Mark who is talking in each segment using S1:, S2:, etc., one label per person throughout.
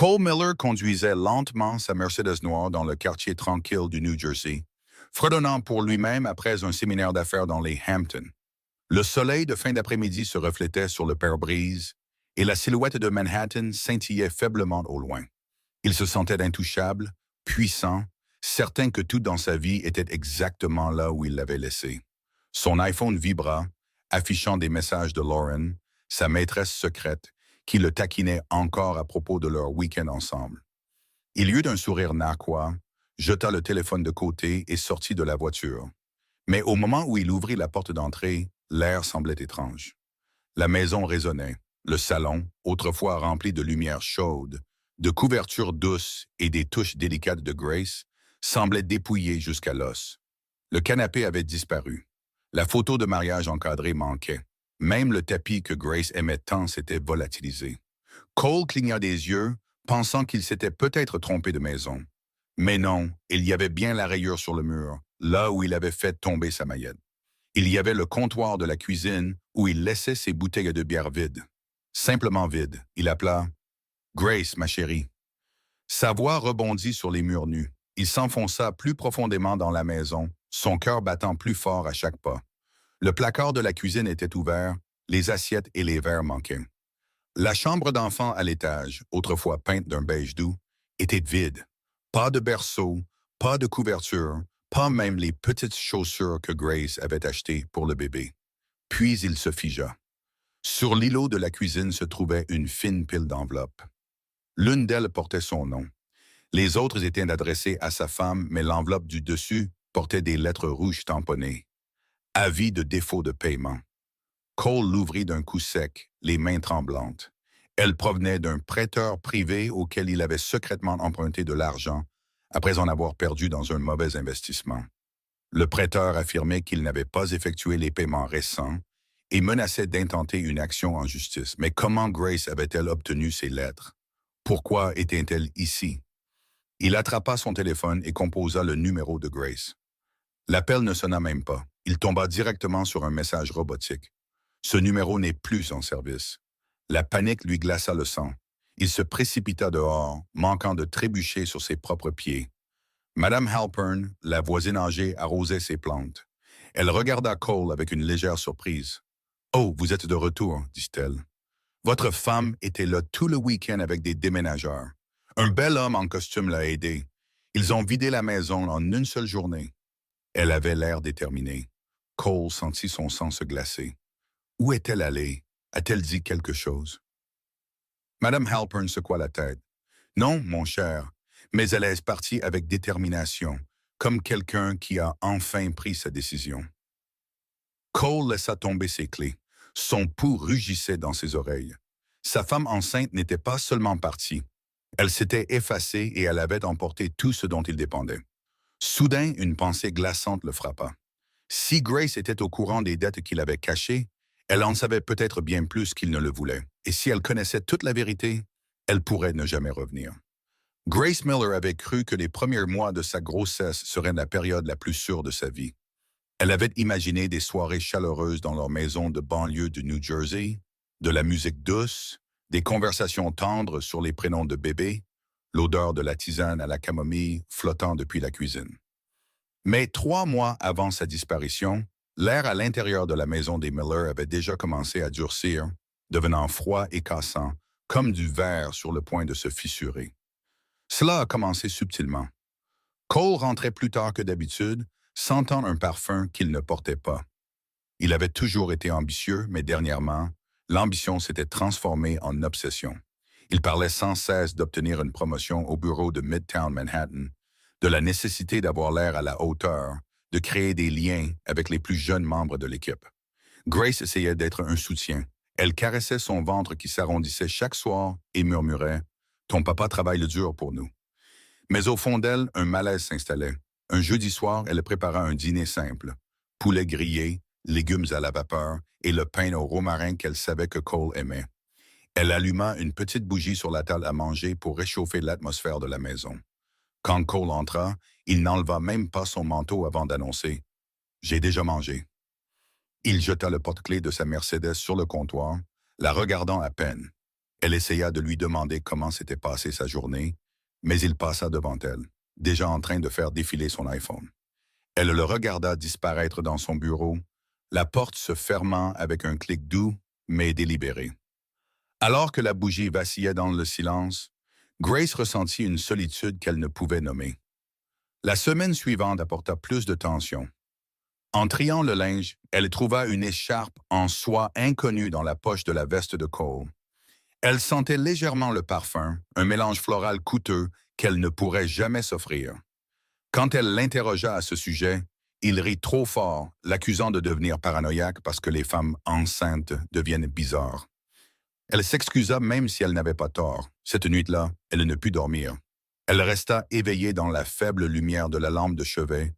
S1: Cole Miller conduisait lentement sa Mercedes noire dans le quartier tranquille du New Jersey, fredonnant pour lui-même après un séminaire d'affaires dans les Hamptons. Le soleil de fin d'après-midi se reflétait sur le pare-brise et la silhouette de Manhattan scintillait faiblement au loin. Il se sentait intouchable, puissant, certain que tout dans sa vie était exactement là où il l'avait laissé. Son iPhone vibra, affichant des messages de Lauren, sa maîtresse secrète, qui le taquinait encore à propos de leur week-end ensemble. Il eut d'un sourire narquois, jeta le téléphone de côté et sortit de la voiture. Mais au moment où il ouvrit la porte d'entrée, l'air semblait étrange. La maison résonnait, le salon, autrefois rempli de lumière chaude, de couvertures douces et des touches délicates de Grace, semblait dépouillé jusqu'à l'os. Le canapé avait disparu. La photo de mariage encadrée manquait. Même le tapis que Grace aimait tant s'était volatilisé. Cole cligna des yeux, pensant qu'il s'était peut-être trompé de maison. Mais non, il y avait bien la rayure sur le mur, là où il avait fait tomber sa maillette. Il y avait le comptoir de la cuisine où il laissait ses bouteilles de bière vides. Simplement vides. Il appela « Grace, ma chérie ». Sa voix rebondit sur les murs nus. Il s'enfonça plus profondément dans la maison, son cœur battant plus fort à chaque pas. Le placard de la cuisine était ouvert, les assiettes et les verres manquaient. La chambre d'enfant à l'étage, autrefois peinte d'un beige doux, était vide. Pas de berceau, pas de couverture, pas même les petites chaussures que Grace avait achetées pour le bébé. Puis il se figea. Sur l'îlot de la cuisine se trouvait une fine pile d'enveloppes. L'une d'elles portait son nom. Les autres étaient adressées à sa femme, mais l'enveloppe du dessus portait des lettres rouges tamponnées. Avis de défaut de paiement. Cole l'ouvrit d'un coup sec, les mains tremblantes. Elle provenait d'un prêteur privé auquel il avait secrètement emprunté de l'argent après en avoir perdu dans un mauvais investissement. Le prêteur affirmait qu'il n'avait pas effectué les paiements récents et menaçait d'intenter une action en justice. Mais comment Grace avait-elle obtenu ces lettres? Pourquoi était-elle ici? Il attrapa son téléphone et composa le numéro de Grace. L'appel ne sonna même pas. Il tomba directement sur un message robotique. Ce numéro n'est plus en service. La panique lui glaça le sang. Il se précipita dehors, manquant de trébucher sur ses propres pieds. Madame Halpern, la voisine âgée, arrosait ses plantes. Elle regarda Cole avec une légère surprise. « Oh, vous êtes de retour, dit-elle. Votre femme était là tout le week-end avec des déménageurs. Un bel homme en costume l'a aidé. Ils ont vidé la maison en une seule journée. » Elle avait l'air déterminée. Cole sentit son sang se glacer. Où est-elle allée? A-t-elle dit quelque chose? Madame Halpern secoua la tête. Non, mon cher, mais elle est partie avec détermination, comme quelqu'un qui a enfin pris sa décision. Cole laissa tomber ses clés. Son pouls rugissait dans ses oreilles. Sa femme enceinte n'était pas seulement partie. Elle s'était effacée et elle avait emporté tout ce dont il dépendait. Soudain, une pensée glaçante le frappa. Si Grace était au courant des dettes qu'il avait cachées, elle en savait peut-être bien plus qu'il ne le voulait. Et si elle connaissait toute la vérité, elle pourrait ne jamais revenir. Grace Miller avait cru que les premiers mois de sa grossesse seraient la période la plus sûre de sa vie. Elle avait imaginé des soirées chaleureuses dans leur maison de banlieue du New Jersey, de la musique douce, des conversations tendres sur les prénoms de bébé, l'odeur de la tisane à la camomille flottant depuis la cuisine. Mais 3 mois avant sa disparition, l'air à l'intérieur de la maison des Miller avait déjà commencé à durcir, devenant froid et cassant, comme du verre sur le point de se fissurer. Cela a commencé subtilement. Cole rentrait plus tard que d'habitude, sentant un parfum qu'il ne portait pas. Il avait toujours été ambitieux, mais dernièrement, l'ambition s'était transformée en obsession. Il parlait sans cesse d'obtenir une promotion au bureau de Midtown Manhattan, de la nécessité d'avoir l'air à la hauteur, de créer des liens avec les plus jeunes membres de l'équipe. Grace essayait d'être un soutien. Elle caressait son ventre qui s'arrondissait chaque soir et murmurait « Ton papa travaille dur pour nous ». Mais au fond d'elle, un malaise s'installait. Un jeudi soir, elle prépara un dîner simple. Poulet grillé, légumes à la vapeur et le pain au romarin qu'elle savait que Cole aimait. Elle alluma une petite bougie sur la table à manger pour réchauffer l'atmosphère de la maison. Quand Cole entra, il n'enleva même pas son manteau avant d'annoncer « J'ai déjà mangé ». Il jeta le porte-clés de sa Mercedes sur le comptoir, la regardant à peine. Elle essaya de lui demander comment s'était passée sa journée, mais il passa devant elle, déjà en train de faire défiler son iPhone. Elle le regarda disparaître dans son bureau, la porte se fermant avec un clic doux, mais délibéré. Alors que la bougie vacillait dans le silence, Grace ressentit une solitude qu'elle ne pouvait nommer. La semaine suivante apporta plus de tension. En triant le linge, elle trouva une écharpe en soie inconnue dans la poche de la veste de Cole. Elle sentait légèrement le parfum, un mélange floral coûteux qu'elle ne pourrait jamais s'offrir. Quand elle l'interrogea à ce sujet, il rit trop fort, l'accusant de devenir paranoïaque parce que les femmes enceintes deviennent bizarres. Elle s'excusa même si elle n'avait pas tort. Cette nuit-là, elle ne put dormir. Elle resta éveillée dans la faible lumière de la lampe de chevet,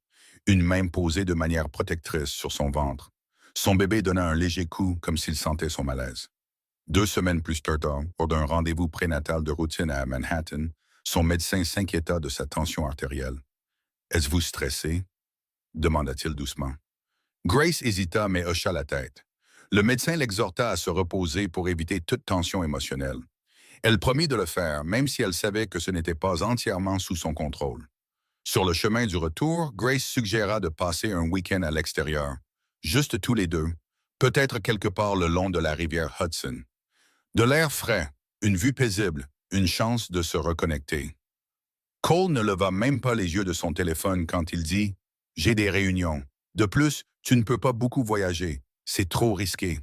S1: une main posée de manière protectrice sur son ventre. Son bébé donna un léger coup comme s'il sentait son malaise. 2 semaines plus tard, lors d'un rendez-vous prénatal de routine à Manhattan, son médecin s'inquiéta de sa tension artérielle. « Êtes-vous stressé? » demanda-t-il doucement. Grace hésita mais hocha la tête. Le médecin l'exhorta à se reposer pour éviter toute tension émotionnelle. Elle promit de le faire, même si elle savait que ce n'était pas entièrement sous son contrôle. Sur le chemin du retour, Grace suggéra de passer un week-end à l'extérieur, juste tous les deux, peut-être quelque part le long de la rivière Hudson. De l'air frais, une vue paisible, une chance de se reconnecter. Cole ne leva même pas les yeux de son téléphone quand il dit « J'ai des réunions. De plus, tu ne peux pas beaucoup voyager. C'est trop risqué. »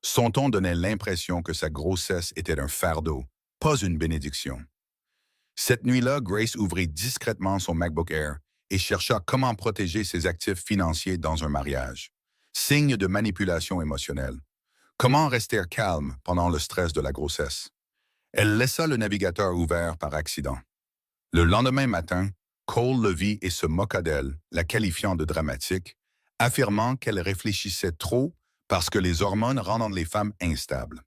S1: Son ton donnait l'impression que sa grossesse était un fardeau, pas une bénédiction. Cette nuit-là, Grace ouvrit discrètement son MacBook Air et chercha comment protéger ses actifs financiers dans un mariage. Signe de manipulation émotionnelle. Comment rester calme pendant le stress de la grossesse? Elle laissa le navigateur ouvert par accident. Le lendemain matin, Cole le vit et se moqua d'elle, la qualifiant de dramatique, affirmant qu'elle réfléchissait trop parce que les hormones rendent les femmes instables.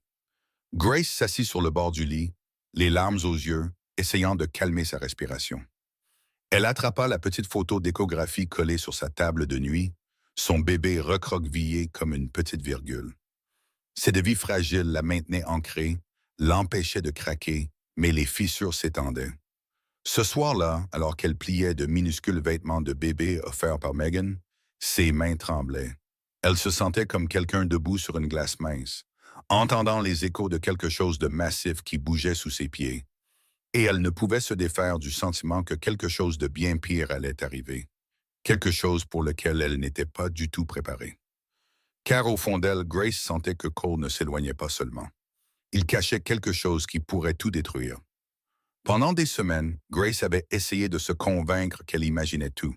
S1: Grace s'assit sur le bord du lit, les larmes aux yeux, essayant de calmer sa respiration. Elle attrapa la petite photo d'échographie collée sur sa table de nuit, son bébé recroquevillé comme une petite virgule. Ses devis fragiles la maintenaient ancrée, l'empêchaient de craquer, mais les fissures s'étendaient. Ce soir-là, alors qu'elle pliait de minuscules vêtements de bébé offerts par Megan, ses mains tremblaient. Elle se sentait comme quelqu'un debout sur une glace mince, entendant les échos de quelque chose de massif qui bougeait sous ses pieds. Et elle ne pouvait se défaire du sentiment que quelque chose de bien pire allait arriver. Quelque chose pour lequel elle n'était pas du tout préparée. Car au fond d'elle, Grace sentait que Cole ne s'éloignait pas seulement. Il cachait quelque chose qui pourrait tout détruire. Pendant des semaines, Grace avait essayé de se convaincre qu'elle imaginait tout.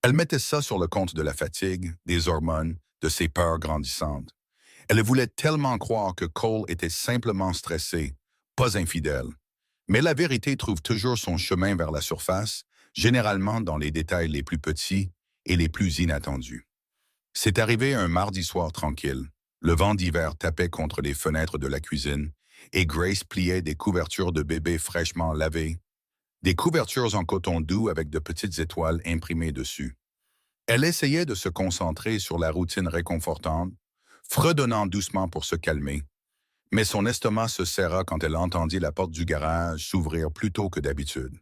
S1: Elle mettait ça sur le compte de la fatigue, des hormones, de ses peurs grandissantes. Elle voulait tellement croire que Cole était simplement stressé, pas infidèle. Mais la vérité trouve toujours son chemin vers la surface, généralement dans les détails les plus petits et les plus inattendus. C'est arrivé un mardi soir tranquille. Le vent d'hiver tapait contre les fenêtres de la cuisine et Grace pliait des couvertures de bébé fraîchement lavées, des couvertures en coton doux avec de petites étoiles imprimées dessus. Elle essayait de se concentrer sur la routine réconfortante, fredonnant doucement pour se calmer, mais son estomac se serra quand elle entendit la porte du garage s'ouvrir plus tôt que d'habitude.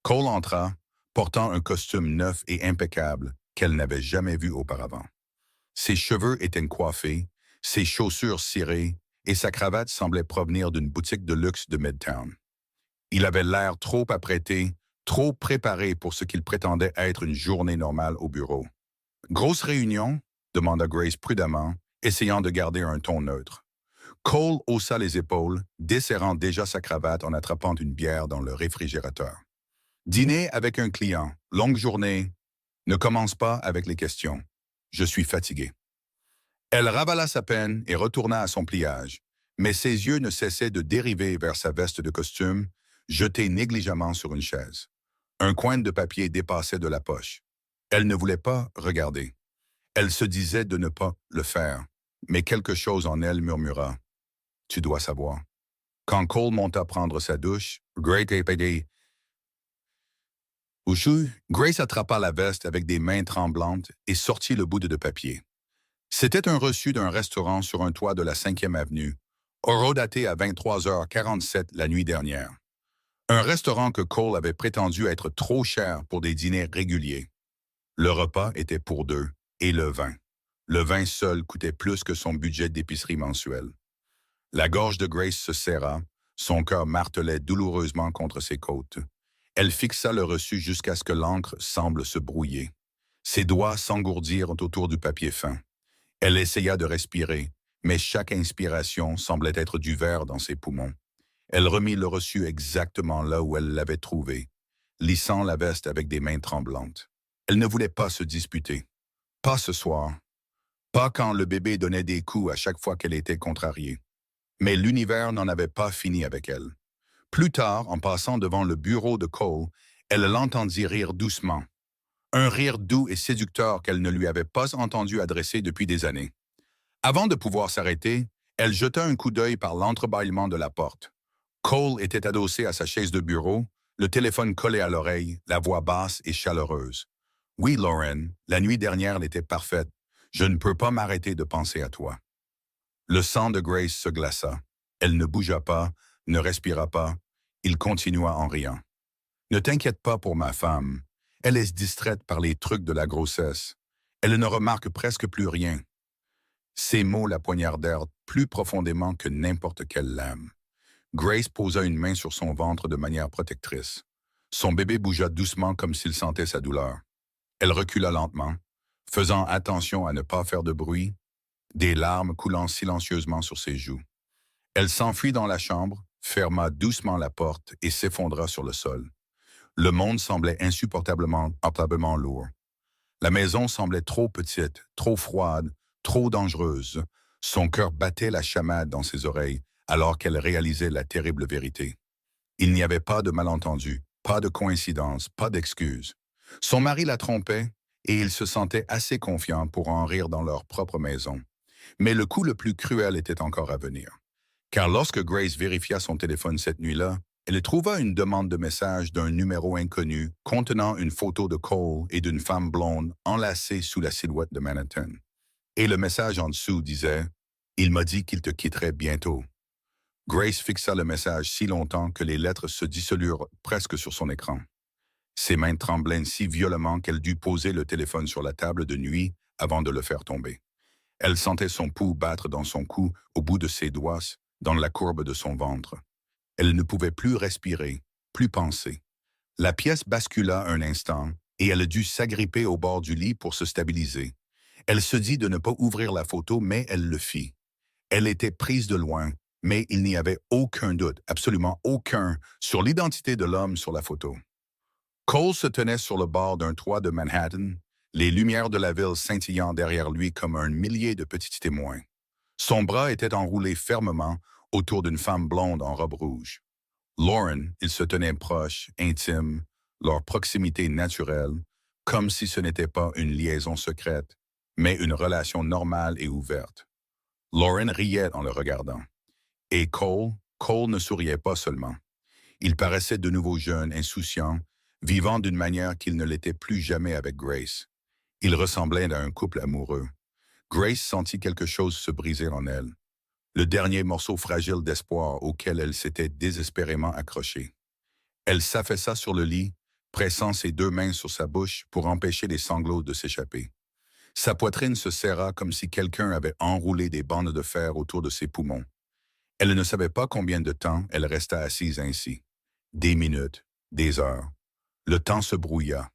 S1: Cole entra, portant un costume neuf et impeccable qu'elle n'avait jamais vu auparavant. Ses cheveux étaient coiffés, ses chaussures cirées et sa cravate semblait provenir d'une boutique de luxe de Midtown. Il avait l'air trop apprêté, trop préparé pour ce qu'il prétendait être une journée normale au bureau. « Grosse réunion ?» demanda Grace prudemment, essayant de garder un ton neutre. Cole haussa les épaules, desserrant déjà sa cravate en attrapant une bière dans le réfrigérateur. « Dîner avec un client, longue journée. Ne commence pas avec les questions. Je suis fatigué. » Elle ravala sa peine et retourna à son pliage, mais ses yeux ne cessaient de dériver vers sa veste de costume, jetée négligemment sur une chaise. Un coin de papier dépassait de la poche. Elle ne voulait pas regarder. Elle se disait de ne pas le faire, mais quelque chose en elle murmura. « Tu dois savoir. » Quand Cole monta prendre sa douche, Grace attrapa la veste avec des mains tremblantes et sortit le bout de papier. C'était un reçu d'un restaurant sur un toit de la 5e avenue, horodaté à 23h47 la nuit dernière. Un restaurant que Cole avait prétendu être trop cher pour des dîners réguliers. Le repas était pour deux, et le vin. Le vin seul coûtait plus que son budget d'épicerie mensuel. La gorge de Grace se serra, son cœur martelait douloureusement contre ses côtes. Elle fixa le reçu jusqu'à ce que l'encre semble se brouiller. Ses doigts s'engourdirent autour du papier fin. Elle essaya de respirer, mais chaque inspiration semblait être du verre dans ses poumons. Elle remit le reçu exactement là où elle l'avait trouvé, lissant la veste avec des mains tremblantes. Elle ne voulait pas se disputer. Pas ce soir. Pas quand le bébé donnait des coups à chaque fois qu'elle était contrariée. Mais l'univers n'en avait pas fini avec elle. Plus tard, en passant devant le bureau de Cole, elle l'entendit rire doucement. Un rire doux et séducteur qu'elle ne lui avait pas entendu adresser depuis des années. Avant de pouvoir s'arrêter, elle jeta un coup d'œil par l'entrebâillement de la porte. Cole était adossé à sa chaise de bureau, le téléphone collé à l'oreille, la voix basse et chaleureuse. « Oui, Lauren, la nuit dernière l'était parfaite. Je ne peux pas m'arrêter de penser à toi. » Le sang de Grace se glaça. Elle ne bougea pas, ne respira pas. Il continua en riant. « Ne t'inquiète pas pour ma femme. Elle est distraite par les trucs de la grossesse. Elle ne remarque presque plus rien. » Ces mots la poignardèrent plus profondément que n'importe quelle lame. Grace posa une main sur son ventre de manière protectrice. Son bébé bougea doucement comme s'il sentait sa douleur. Elle recula lentement, faisant attention à ne pas faire de bruit, des larmes coulant silencieusement sur ses joues. Elle s'enfuit dans la chambre, ferma doucement la porte et s'effondra sur le sol. Le monde semblait insupportablement lourd. La maison semblait trop petite, trop froide, trop dangereuse. Son cœur battait la chamade dans ses oreilles alors qu'elle réalisait la terrible vérité. Il n'y avait pas de malentendu, pas de coïncidence, pas d'excuse. Son mari la trompait et il se sentait assez confiant pour en rire dans leur propre maison. Mais le coup le plus cruel était encore à venir. Car lorsque Grace vérifia son téléphone cette nuit-là, elle trouva une demande de message d'un numéro inconnu contenant une photo de Cole et d'une femme blonde enlacée sous la silhouette de Manhattan. Et le message en dessous disait « Il m'a dit qu'il te quitterait bientôt ». Grace fixa le message si longtemps que les lettres se dissolurent presque sur son écran. Ses mains tremblaient si violemment qu'elle dut poser le téléphone sur la table de nuit avant de le faire tomber. Elle sentait son pouls battre dans son cou, au bout de ses doigts, dans la courbe de son ventre. Elle ne pouvait plus respirer, plus penser. La pièce bascula un instant et elle dut s'agripper au bord du lit pour se stabiliser. Elle se dit de ne pas ouvrir la photo, mais elle le fit. Elle était prise de loin, mais il n'y avait aucun doute, absolument aucun, sur l'identité de l'homme sur la photo. Cole se tenait sur le bord d'un toit de Manhattan, les lumières de la ville scintillant derrière lui comme un millier de petits témoins. Son bras était enroulé fermement autour d'une femme blonde en robe rouge. Lauren, il se tenait proche, intime, leur proximité naturelle, comme si ce n'était pas une liaison secrète, mais une relation normale et ouverte. Lauren riait en le regardant. Et Cole ne souriait pas seulement. Il paraissait de nouveau jeune, insouciant, vivant d'une manière qu'il ne l'était plus jamais avec Grace. Il ressemblait à un couple amoureux. Grace sentit quelque chose se briser en elle. Le dernier morceau fragile d'espoir auquel elle s'était désespérément accrochée. Elle s'affaissa sur le lit, pressant ses deux mains sur sa bouche pour empêcher les sanglots de s'échapper. Sa poitrine se serra comme si quelqu'un avait enroulé des bandes de fer autour de ses poumons. Elle ne savait pas combien de temps elle resta assise ainsi. Des minutes, des heures. Le temps se brouilla.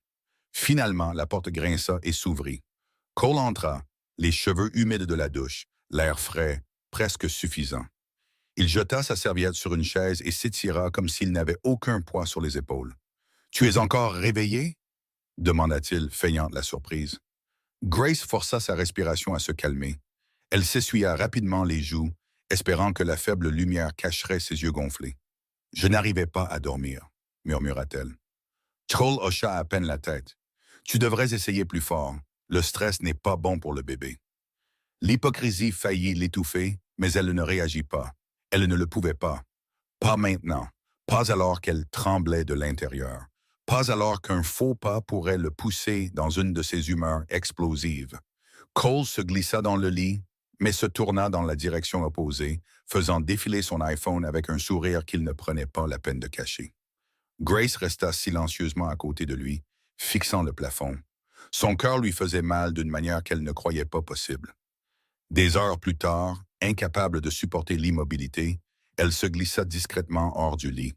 S1: Finalement, la porte grinça et s'ouvrit. Cole entra, les cheveux humides de la douche, l'air frais, presque suffisant. Il jeta sa serviette sur une chaise et s'étira comme s'il n'avait aucun poids sur les épaules. « Tu es encore réveillé ?» demanda-t-il, feignant la surprise. Grace força sa respiration à se calmer. Elle s'essuya rapidement les joues, espérant que la faible lumière cacherait ses yeux gonflés. « Je n'arrivais pas à dormir, » murmura-t-elle. Cole hocha à peine la tête. « Tu devrais essayer plus fort. Le stress n'est pas bon pour le bébé. » L'hypocrisie faillit l'étouffer, mais elle ne réagit pas. Elle ne le pouvait pas. Pas maintenant. Pas alors qu'elle tremblait de l'intérieur. Pas alors qu'un faux pas pourrait le pousser dans une de ses humeurs explosives. Cole se glissa dans le lit, mais se tourna dans la direction opposée, faisant défiler son iPhone avec un sourire qu'il ne prenait pas la peine de cacher. Grace resta silencieusement à côté de lui, fixant le plafond. Son cœur lui faisait mal d'une manière qu'elle ne croyait pas possible. Des heures plus tard, incapable de supporter l'immobilité, elle se glissa discrètement hors du lit.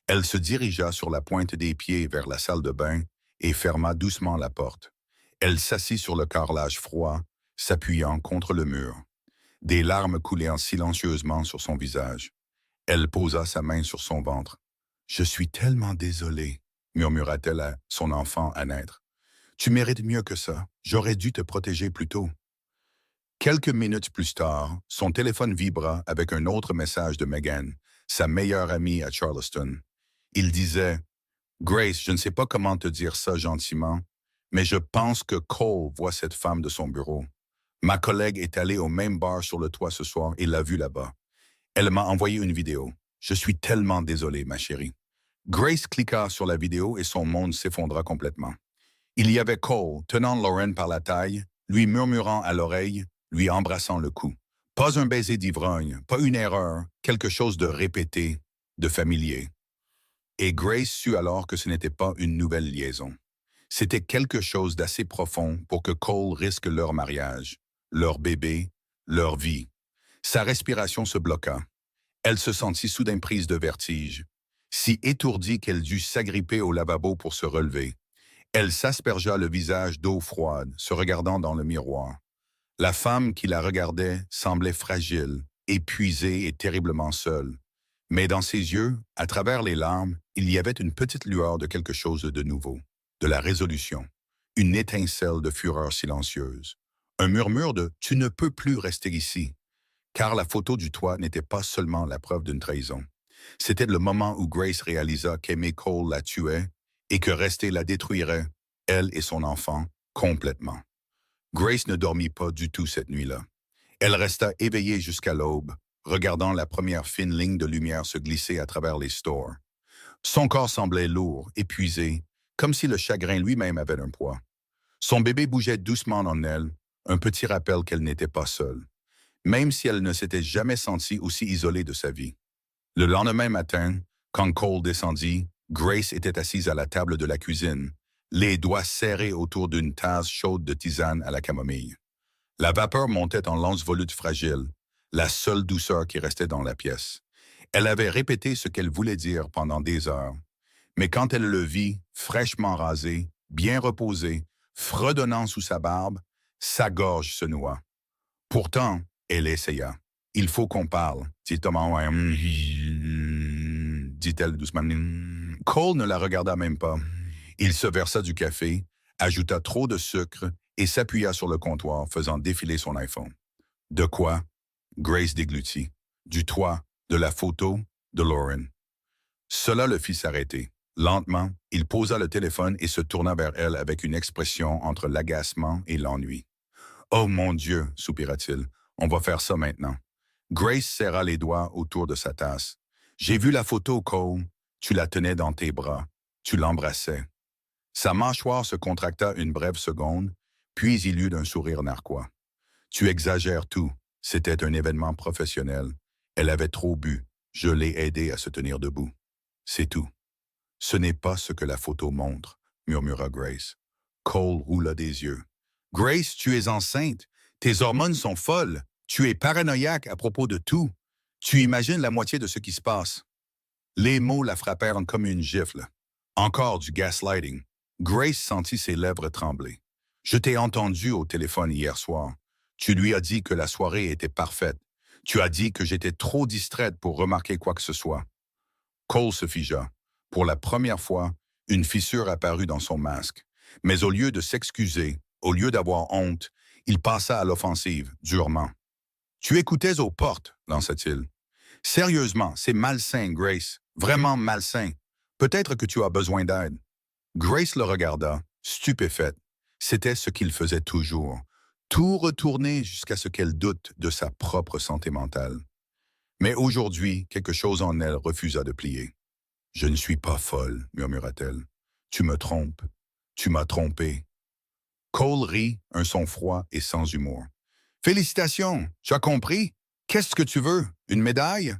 S1: Elle se dirigea sur la pointe des pieds vers la salle de bain et ferma doucement la porte. Elle s'assit sur le carrelage froid, s'appuyant contre le mur. Des larmes coulèrent silencieusement sur son visage. Elle posa sa main sur son ventre. « Je suis tellement désolée, » murmura-t-elle à son enfant à naître. « Tu mérites mieux que ça. J'aurais dû te protéger plus tôt. » Quelques minutes plus tard, son téléphone vibra avec un autre message de Megan, sa meilleure amie à Charleston. Il disait « Grace, je ne sais pas comment te dire ça gentiment, mais je pense que Cole voit cette femme de son bureau. Ma collègue est allée au même bar sur le toit ce soir et l'a vue là-bas. Elle m'a envoyé une vidéo. Je suis tellement désolé, ma chérie. » Grace cliqua sur la vidéo et son monde s'effondra complètement. Il y avait Cole tenant Lauren par la taille, lui murmurant à l'oreille, lui embrassant le cou. Pas un baiser d'ivrogne, pas une erreur, quelque chose de répété, de familier. Et Grace sut alors que ce n'était pas une nouvelle liaison. C'était quelque chose d'assez profond pour que Cole risque leur mariage, leur bébé, leur vie. Sa respiration se bloqua. Elle se sentit soudain prise de vertige, si étourdie qu'elle dut s'agripper au lavabo pour se relever. Elle s'aspergea le visage d'eau froide, se regardant dans le miroir. La femme qui la regardait semblait fragile, épuisée et terriblement seule. Mais dans ses yeux, à travers les larmes, il y avait une petite lueur de quelque chose de nouveau, de la résolution, une étincelle de fureur silencieuse, un murmure de « tu ne peux plus rester ici », car la photo du toit n'était pas seulement la preuve d'une trahison. C'était le moment où Grace réalisa qu'aimer Cole la tuait et que rester la détruirait, elle et son enfant, complètement. Grace ne dormit pas du tout cette nuit-là. Elle resta éveillée jusqu'à l'aube, regardant la première fine ligne de lumière se glisser à travers les stores. Son corps semblait lourd, épuisé, comme si le chagrin lui-même avait un poids. Son bébé bougeait doucement en elle, un petit rappel qu'elle n'était pas seule, même si elle ne s'était jamais sentie aussi isolée de sa vie. Le lendemain matin, quand Cole descendit, Grace était assise à la table de la cuisine, les doigts serrés autour d'une tasse chaude de tisane à la camomille. La vapeur montait en lances volutes fragiles, la seule douceur qui restait dans la pièce. Elle avait répété ce qu'elle voulait dire pendant des heures, mais quand elle le vit, fraîchement rasé, bien reposé, fredonnant sous sa barbe, sa gorge se noua. Pourtant, elle essaya. « Il faut qu'on parle, » dit Thomas, dit-elle doucement. Cole ne la regarda même pas. Il se versa du café, ajouta trop de sucre et s'appuya sur le comptoir, faisant défiler son iPhone. De quoi? Grace déglutit. Du toit, de la photo, de Lauren. Cela le fit s'arrêter. Lentement, il posa le téléphone et se tourna vers elle avec une expression entre l'agacement et l'ennui. « Oh mon Dieu, soupira-t-il, on va faire ça maintenant. » Grace serra les doigts autour de sa tasse. « J'ai vu la photo, Cole. Tu la tenais dans tes bras. Tu l'embrassais. » Sa mâchoire se contracta une brève seconde, puis il eut un sourire narquois. « Tu exagères tout. C'était un événement professionnel. Elle avait trop bu. Je l'ai aidée à se tenir debout. C'est tout. » « Ce n'est pas ce que la photo montre, » murmura Grace. Cole roula des yeux. « Grace, tu es enceinte. Tes hormones sont folles. Tu es paranoïaque à propos de tout. Tu imagines la moitié de ce qui se passe. » Les mots la frappèrent comme une gifle. Encore du gaslighting. Grace sentit ses lèvres trembler. « Je t'ai entendu au téléphone hier soir. Tu lui as dit que la soirée était parfaite. Tu as dit que j'étais trop distraite pour remarquer quoi que ce soit. » Cole se figea. Pour la première fois, une fissure apparut dans son masque. Mais au lieu de s'excuser, au lieu d'avoir honte, il passa à l'offensive, durement. « Tu écoutais aux portes, » lança-t-il. « Sérieusement, c'est malsain, Grace. Vraiment malsain. Peut-être que tu as besoin d'aide. » Grace le regarda, stupéfaite. C'était ce qu'il faisait toujours. Tout retourner jusqu'à ce qu'elle doute de sa propre santé mentale. Mais aujourd'hui, quelque chose en elle refusa de plier. « Je ne suis pas folle, » murmura-t-elle. « Tu me trompes. Tu m'as trompé. » Cole rit, un son froid et sans humour. « Félicitations, tu as compris? Qu'est-ce que tu veux? Une médaille?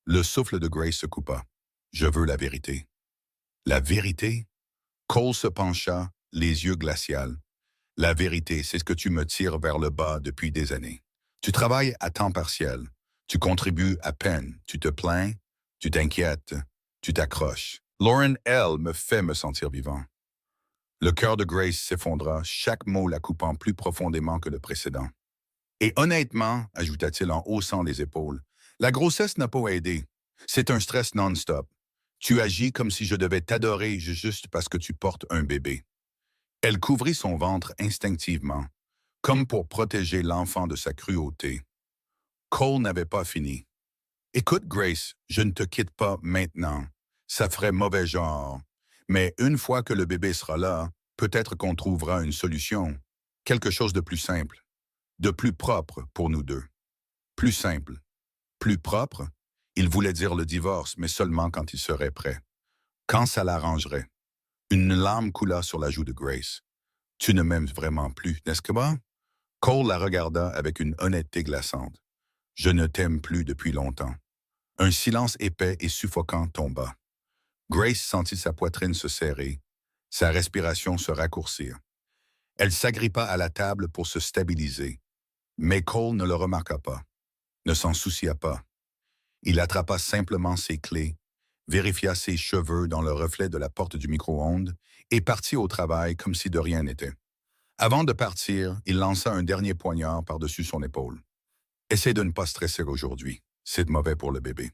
S1: Le souffle de Grace se coupa. Je veux la vérité. La vérité? Cole se pencha, les yeux glacials. La vérité, c'est ce que tu me tires vers le bas depuis des années. Tu travailles à temps partiel. Tu contribues à peine. Tu te plains. Tu t'inquiètes. Tu t'accroches. Lauren, elle, me fait me sentir vivant. Le cœur de Grace s'effondra, chaque mot la coupant plus profondément que le précédent. Et honnêtement, ajouta-t-il en haussant les épaules, la grossesse n'a pas aidé. C'est un stress non-stop. Tu agis comme si je devais t'adorer juste parce que tu portes un bébé. Elle couvrit son ventre instinctivement, comme pour protéger l'enfant de sa cruauté. Cole n'avait pas fini. Écoute, Grace, je ne te quitte pas maintenant. Ça ferait mauvais genre. Mais une fois que le bébé sera là, peut-être qu'on trouvera une solution. Quelque chose de plus simple, de plus propre pour nous deux. Plus simple. Plus propre? Il voulait dire le divorce, mais seulement quand il serait prêt. Quand ça l'arrangerait. Une larme coula sur la joue de Grace. Tu ne m'aimes vraiment plus, n'est-ce pas? Cole la regarda avec une honnêteté glaçante. Je ne t'aime plus depuis longtemps. Un silence épais et suffocant tomba. Grace sentit sa poitrine se serrer, sa respiration se raccourcir. Elle s'agrippa à la table pour se stabiliser. Mais Cole ne le remarqua pas, ne s'en soucia pas. Il attrapa simplement ses clés, vérifia ses cheveux dans le reflet de la porte du micro-ondes et partit au travail comme si de rien n'était. Avant de partir, il lança un dernier poignard par-dessus son épaule. « Essaie de ne pas stresser aujourd'hui. C'est mauvais pour le bébé. »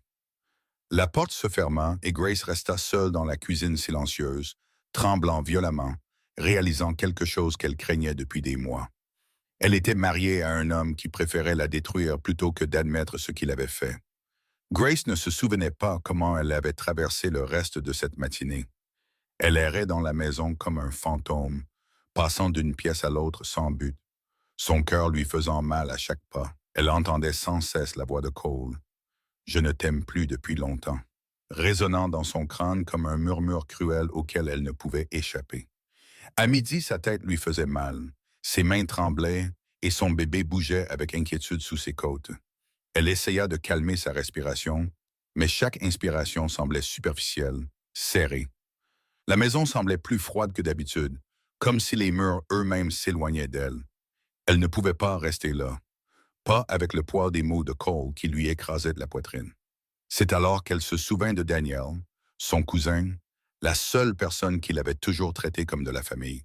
S1: La porte se ferma et Grace resta seule dans la cuisine silencieuse, tremblant violemment, réalisant quelque chose qu'elle craignait depuis des mois. Elle était mariée à un homme qui préférait la détruire plutôt que d'admettre ce qu'il avait fait. Grace ne se souvenait pas comment elle avait traversé le reste de cette matinée. Elle errait dans la maison comme un fantôme, passant d'une pièce à l'autre sans but, son cœur lui faisant mal à chaque pas. Elle entendait sans cesse la voix de Cole. « Je ne t'aime plus depuis longtemps », résonnant dans son crâne comme un murmure cruel auquel elle ne pouvait échapper. À midi, sa tête lui faisait mal, ses mains tremblaient et son bébé bougeait avec inquiétude sous ses côtes. Elle essaya de calmer sa respiration, mais chaque inspiration semblait superficielle, serrée. La maison semblait plus froide que d'habitude, comme si les murs eux-mêmes s'éloignaient d'elle. Elle ne pouvait pas rester là, pas avec le poids des mots de Cole qui lui écrasaient de la poitrine. C'est alors qu'elle se souvint de Daniel, son cousin, la seule personne qu'il avait toujours traité comme de la famille.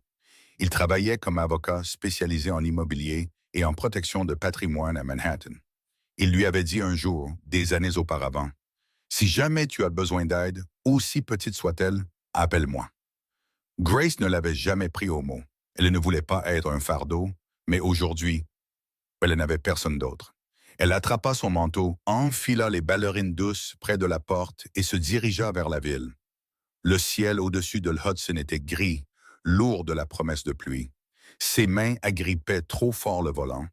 S1: Il travaillait comme avocat spécialisé en immobilier et en protection de patrimoine à Manhattan. Il lui avait dit un jour, des années auparavant, « Si jamais tu as besoin d'aide, aussi petite soit-elle, appelle-moi. » Grace ne l'avait jamais pris au mot. Elle ne voulait pas être un fardeau, mais aujourd'hui, elle n'avait personne d'autre. Elle attrapa son manteau, enfila les ballerines douces près de la porte et se dirigea vers la ville. Le ciel au-dessus de l'Hudson était gris, lourd de la promesse de pluie. Ses mains agrippaient trop fort le volant.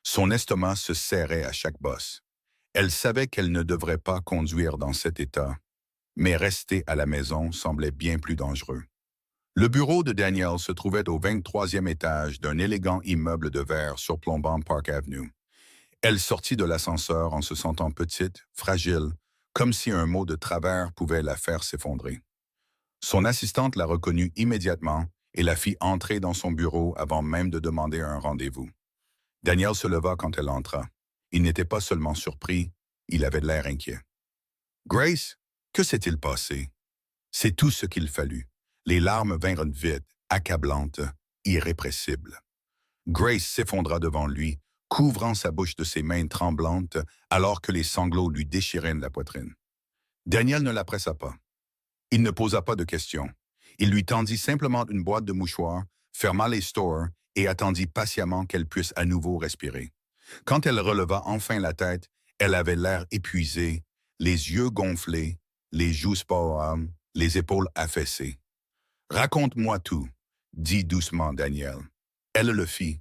S1: Son estomac se serrait à chaque bosse. Elle savait qu'elle ne devrait pas conduire dans cet état, mais rester à la maison semblait bien plus dangereux. Le bureau de Daniel se trouvait au 23e étage d'un élégant immeuble de verre surplombant Park Avenue. Elle sortit de l'ascenseur en se sentant petite, fragile, comme si un mot de travers pouvait la faire s'effondrer. Son assistante la reconnut immédiatement et la fit entrer dans son bureau avant même de demander un rendez-vous. Daniel se leva quand elle entra. Il n'était pas seulement surpris, il avait l'air inquiet. « Grace, que s'est-il passé? » C'est tout ce qu'il fallut. Les larmes vinrent vite, accablantes, irrépressibles. Grace s'effondra devant lui, couvrant sa bouche de ses mains tremblantes alors que les sanglots lui déchiraient la poitrine. Daniel ne la pressa pas. Il ne posa pas de questions. Il lui tendit simplement une boîte de mouchoirs, ferma les stores et attendit patiemment qu'elle puisse à nouveau respirer. Quand elle releva enfin la tête, elle avait l'air épuisée, les yeux gonflés, les joues spaumes, les épaules affaissées. « Raconte-moi tout », dit doucement Daniel. Elle le fit.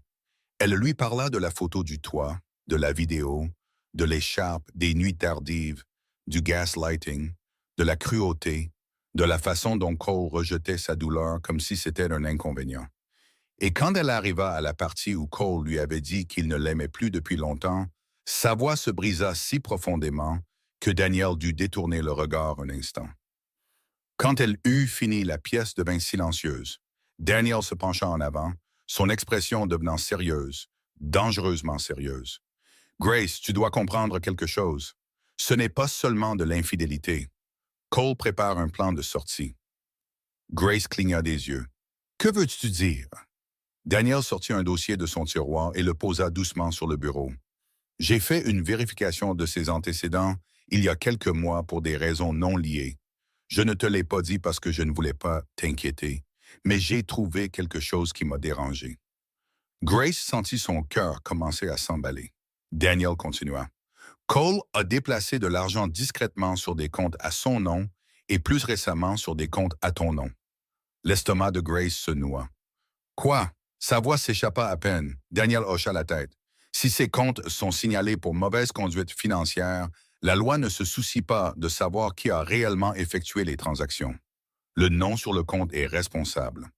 S1: Elle lui parla de la photo du toit, de la vidéo, de l'écharpe, des nuits tardives, du gaslighting, de la cruauté, de la façon dont Cole rejetait sa douleur comme si c'était un inconvénient. Et quand elle arriva à la partie où Cole lui avait dit qu'il ne l'aimait plus depuis longtemps, sa voix se brisa si profondément que Daniel dut détourner le regard un instant. Quand elle eut fini, la pièce devint silencieuse. Daniel se pencha en avant, son expression devenant sérieuse, dangereusement sérieuse. Grace, tu dois comprendre quelque chose. Ce n'est pas seulement de l'infidélité. Cole prépare un plan de sortie. Grace cligna des yeux. Que veux-tu dire? Daniel sortit un dossier de son tiroir et le posa doucement sur le bureau. J'ai fait une vérification de ses antécédents il y a quelques mois pour des raisons non liées. Je ne te l'ai pas dit parce que je ne voulais pas t'inquiéter, mais j'ai trouvé quelque chose qui m'a dérangé. Grace sentit son cœur commencer à s'emballer. Daniel continua. Cole a déplacé de l'argent discrètement sur des comptes à son nom et plus récemment sur des comptes à ton nom. L'estomac de Grace se noua. Quoi? Sa voix s'échappa à peine. Daniel hocha la tête. Si ces comptes sont signalés pour mauvaise conduite financière, la loi ne se soucie pas de savoir qui a réellement effectué les transactions. Le nom sur le compte est responsable.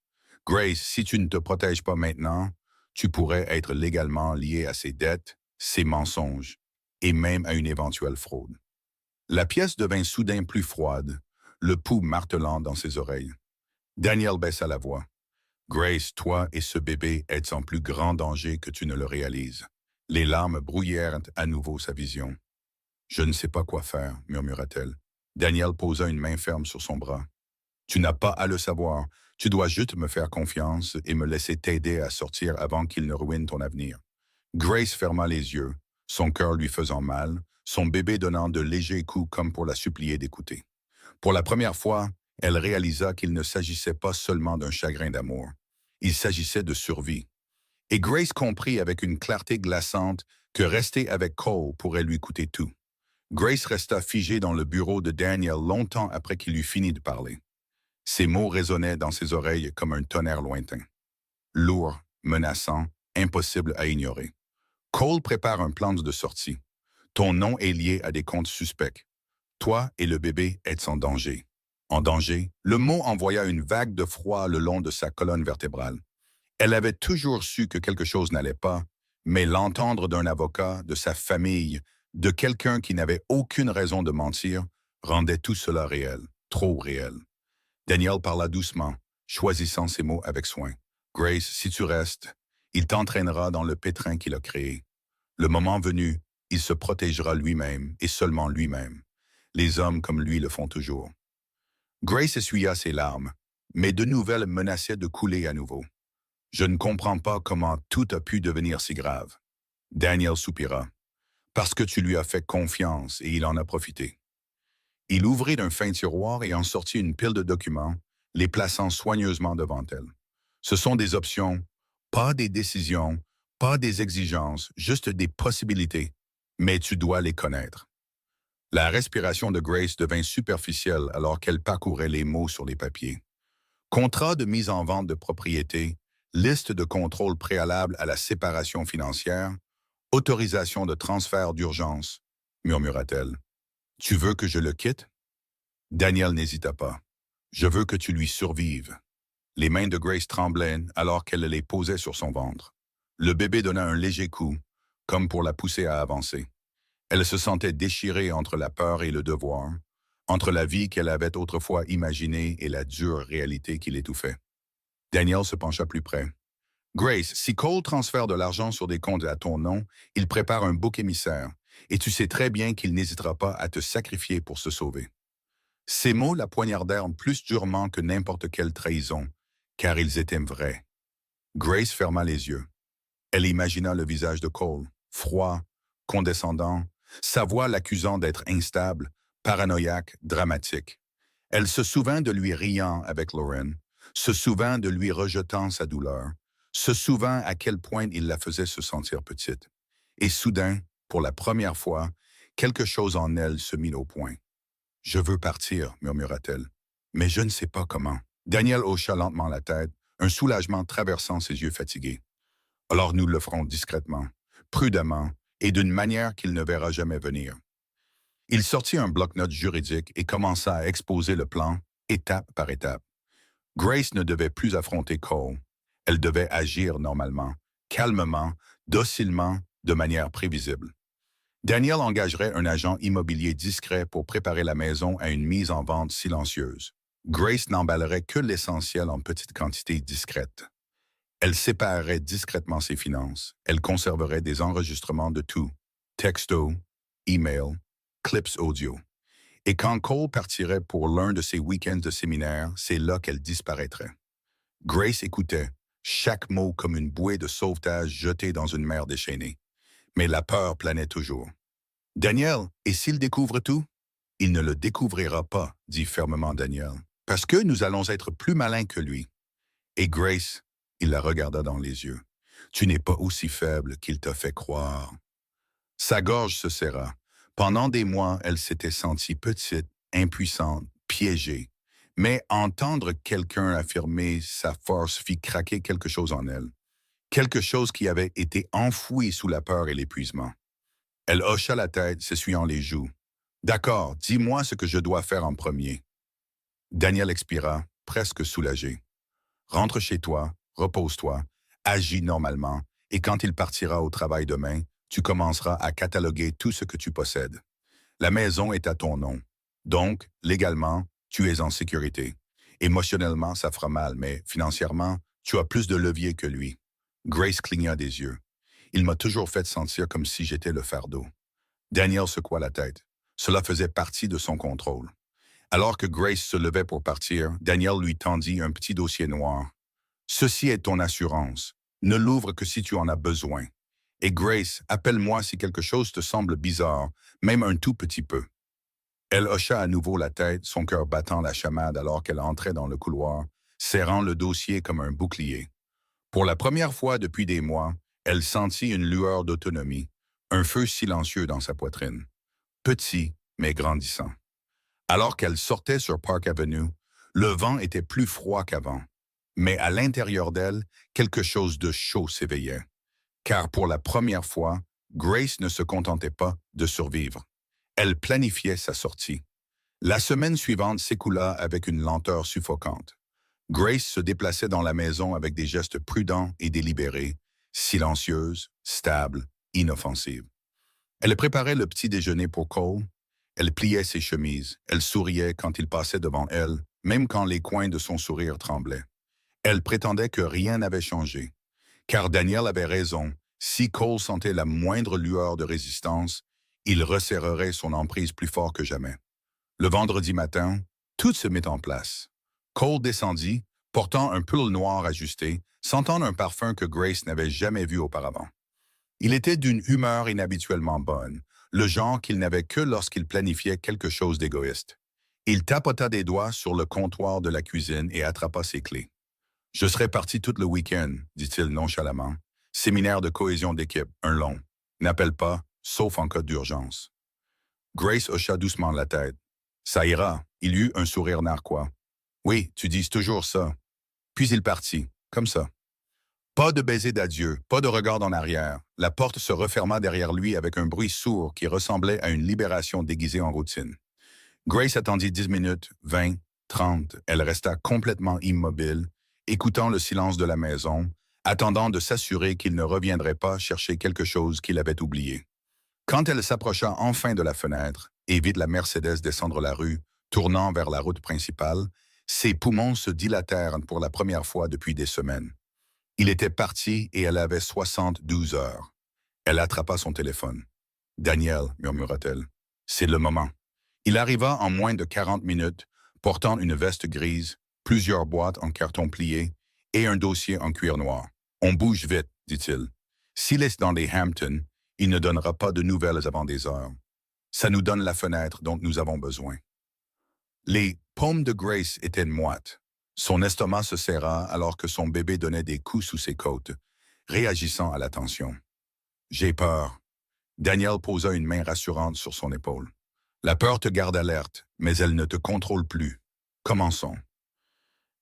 S1: Grace, si tu ne te protèges pas maintenant, tu pourrais être légalement lié à ses dettes, ses mensonges et même à une éventuelle fraude. La pièce devint soudain plus froide, le pouls martelant dans ses oreilles. Daniel baissa la voix. Grace, toi et ce bébé êtes en plus grand danger que tu ne le réalises. Les larmes brouillèrent à nouveau sa vision. Je ne sais pas quoi faire, murmura-t-elle. Daniel posa une main ferme sur son bras. Tu n'as pas à le savoir. Tu dois juste me faire confiance et me laisser t'aider à sortir avant qu'il ne ruine ton avenir. Grace ferma les yeux, son cœur lui faisant mal, son bébé donnant de légers coups comme pour la supplier d'écouter. Pour la première fois, elle réalisa qu'il ne s'agissait pas seulement d'un chagrin d'amour. Il s'agissait de survie. Et Grace comprit avec une clarté glaçante que rester avec Cole pourrait lui coûter tout. Grace resta figée dans le bureau de Daniel longtemps après qu'il eut fini de parler. Ses mots résonnaient dans ses oreilles comme un tonnerre lointain. Lourd, menaçant, impossible à ignorer. Cole prépare un plan de sortie. Ton nom est lié à des comptes suspects. Toi et le bébé êtes en danger. En danger, le mot envoya une vague de froid le long de sa colonne vertébrale. Elle avait toujours su que quelque chose n'allait pas, mais l'entendre d'un avocat, de sa famille, de quelqu'un qui n'avait aucune raison de mentir, rendait tout cela réel, trop réel. Daniel parla doucement, choisissant ses mots avec soin. Grace, si tu restes, il t'entraînera dans le pétrin qu'il a créé. Le moment venu, il se protégera lui-même et seulement lui-même. Les hommes comme lui le font toujours. Grace essuya ses larmes, mais de nouvelles menaçaient de couler à nouveau. Je ne comprends pas comment tout a pu devenir si grave. Daniel soupira. Parce que tu lui as fait confiance et il en a profité. Il ouvrit d'un fin tiroir et en sortit une pile de documents, les plaçant soigneusement devant elle. Ce sont des options, pas des décisions, pas des exigences, juste des possibilités, mais tu dois les connaître. La respiration de Grace devint superficielle alors qu'elle parcourait les mots sur les papiers. Contrat de mise en vente de propriété, liste de contrôle préalable à la séparation financière, autorisation de transfert d'urgence, murmura-t-elle. Tu veux que je le quitte? Daniel n'hésita pas. Je veux que tu lui survives. Les mains de Grace tremblaient alors qu'elle les posait sur son ventre. Le bébé donna un léger coup, comme pour la pousser à avancer. Elle se sentait déchirée entre la peur et le devoir, entre la vie qu'elle avait autrefois imaginée et la dure réalité qui l'étouffait. Daniel se pencha plus près. Grace, si Cole transfère de l'argent sur des comptes à ton nom, il prépare un bouc émissaire, et tu sais très bien qu'il n'hésitera pas à te sacrifier pour se sauver. Ces mots la poignardèrent plus durement que n'importe quelle trahison, car ils étaient vrais. Grace ferma les yeux. Elle imagina le visage de Cole, froid, condescendant, sa voix l'accusant d'être instable, paranoïaque, dramatique. Elle se souvint de lui riant avec Lauren, se souvint de lui rejetant sa douleur, se souvint à quel point il la faisait se sentir petite. Et soudain, pour la première fois, quelque chose en elle se mit au point. « Je veux partir, murmura-t-elle, mais je ne sais pas comment. » Daniel hocha lentement la tête, un soulagement traversant ses yeux fatigués. « Alors nous le ferons discrètement, prudemment, et d'une manière qu'il ne verra jamais venir. » Il sortit un bloc-notes juridique et commença à exposer le plan, étape par étape. Grace ne devait plus affronter Cole. Elle devait agir normalement, calmement, docilement, de manière prévisible. Daniel engagerait un agent immobilier discret pour préparer la maison à une mise en vente silencieuse. Grace n'emballerait que l'essentiel en petites quantités discrètes. Elle séparerait discrètement ses finances. Elle conserverait des enregistrements de tout, texto, email, clips audio. Et quand Cole partirait pour l'un de ses week-ends de séminaire, c'est là qu'elle disparaîtrait. Grace écoutait, chaque mot comme une bouée de sauvetage jetée dans une mer déchaînée. Mais la peur planait toujours. Daniel, et s'il découvre tout? Il ne le découvrira pas, dit fermement Daniel, parce que nous allons être plus malins que lui. Et Grace, il la regarda dans les yeux. Tu n'es pas aussi faible qu'il t'a fait croire. Sa gorge se serra. Pendant des mois, elle s'était sentie petite, impuissante, piégée. Mais entendre quelqu'un affirmer sa force fit craquer quelque chose en elle. Quelque chose qui avait été enfoui sous la peur et l'épuisement. Elle hocha la tête, s'essuyant les joues. « D'accord, dis-moi ce que je dois faire en premier. » Daniel expira, presque soulagé. « Rentre chez toi, repose-toi, agis normalement, et quand il partira au travail demain, tu commenceras à cataloguer tout ce que tu possèdes. La maison est à ton nom. Donc, légalement, tu es en sécurité. Émotionnellement, ça fera mal, mais financièrement, tu as plus de levier que lui. » Grace cligna des yeux. Il m'a toujours fait sentir comme si j'étais le fardeau. Daniel secoua la tête. Cela faisait partie de son contrôle. Alors que Grace se levait pour partir, Daniel lui tendit un petit dossier noir. « Ceci est ton assurance. Ne l'ouvre que si tu en as besoin. Et Grace, appelle-moi si quelque chose te semble bizarre, même un tout petit peu. » Elle hocha à nouveau la tête, son cœur battant la chamade alors qu'elle entrait dans le couloir, serrant le dossier comme un bouclier. Pour la première fois depuis des mois, elle sentit une lueur d'autonomie, un feu silencieux dans sa poitrine. Petit, mais grandissant. Alors qu'elle sortait sur Park Avenue, le vent était plus froid qu'avant. Mais à l'intérieur d'elle, quelque chose de chaud s'éveillait. Car pour la première fois, Grace ne se contentait pas de survivre. Elle planifiait sa sortie. La semaine suivante s'écoula avec une lenteur suffocante. Grace se déplaçait dans la maison avec des gestes prudents et délibérés, silencieuse, stable, inoffensive. Elle préparait le petit déjeuner pour Cole. Elle pliait ses chemises. Elle souriait quand il passait devant elle, même quand les coins de son sourire tremblaient. Elle prétendait que rien n'avait changé. Car Daniel avait raison. Si Cole sentait la moindre lueur de résistance, il resserrerait son emprise plus fort que jamais. Le vendredi matin, tout se mit en place. Cole descendit, portant un pull noir ajusté, sentant un parfum que Grace n'avait jamais vu auparavant. Il était d'une humeur inhabituellement bonne, le genre qu'il n'avait que lorsqu'il planifiait quelque chose d'égoïste. Il tapota des doigts sur le comptoir de la cuisine et attrapa ses clés. « Je serai parti tout le week-end, dit-il nonchalamment. Séminaire de cohésion d'équipe, un long. N'appelle pas, sauf en cas d'urgence. » Grace hocha doucement la tête. « Ça ira. » Il eut un sourire narquois. « Oui, tu dis toujours ça. » Puis il partit, comme ça. Pas de baiser d'adieu, pas de regard en arrière. La porte se referma derrière lui avec un bruit sourd qui ressemblait à une libération déguisée en routine. Grace attendit 10 minutes, 20, 30. Elle resta complètement immobile, écoutant le silence de la maison, attendant de s'assurer qu'il ne reviendrait pas chercher quelque chose qu'il avait oublié. Quand elle s'approcha enfin de la fenêtre et vit la Mercedes descendre la rue, tournant vers la route principale, ses poumons se dilatèrent pour la première fois depuis des semaines. Il était parti et elle avait 72 heures. Elle attrapa son téléphone. « Daniel, » murmura-t-elle, « c'est le moment. » Il arriva en moins de 40 minutes, portant une veste grise, plusieurs boîtes en carton plié et un dossier en cuir noir. « On bouge vite, » dit-il. « S'il est dans les Hamptons, il ne donnera pas de nouvelles avant des heures. Ça nous donne la fenêtre dont nous avons besoin. » Les paumes de Grace étaient moites. Son estomac se serra alors que son bébé donnait des coups sous ses côtes, réagissant à la tension. « J'ai peur. » Daniel posa une main rassurante sur son épaule. « La peur te garde alerte, mais elle ne te contrôle plus. Commençons. »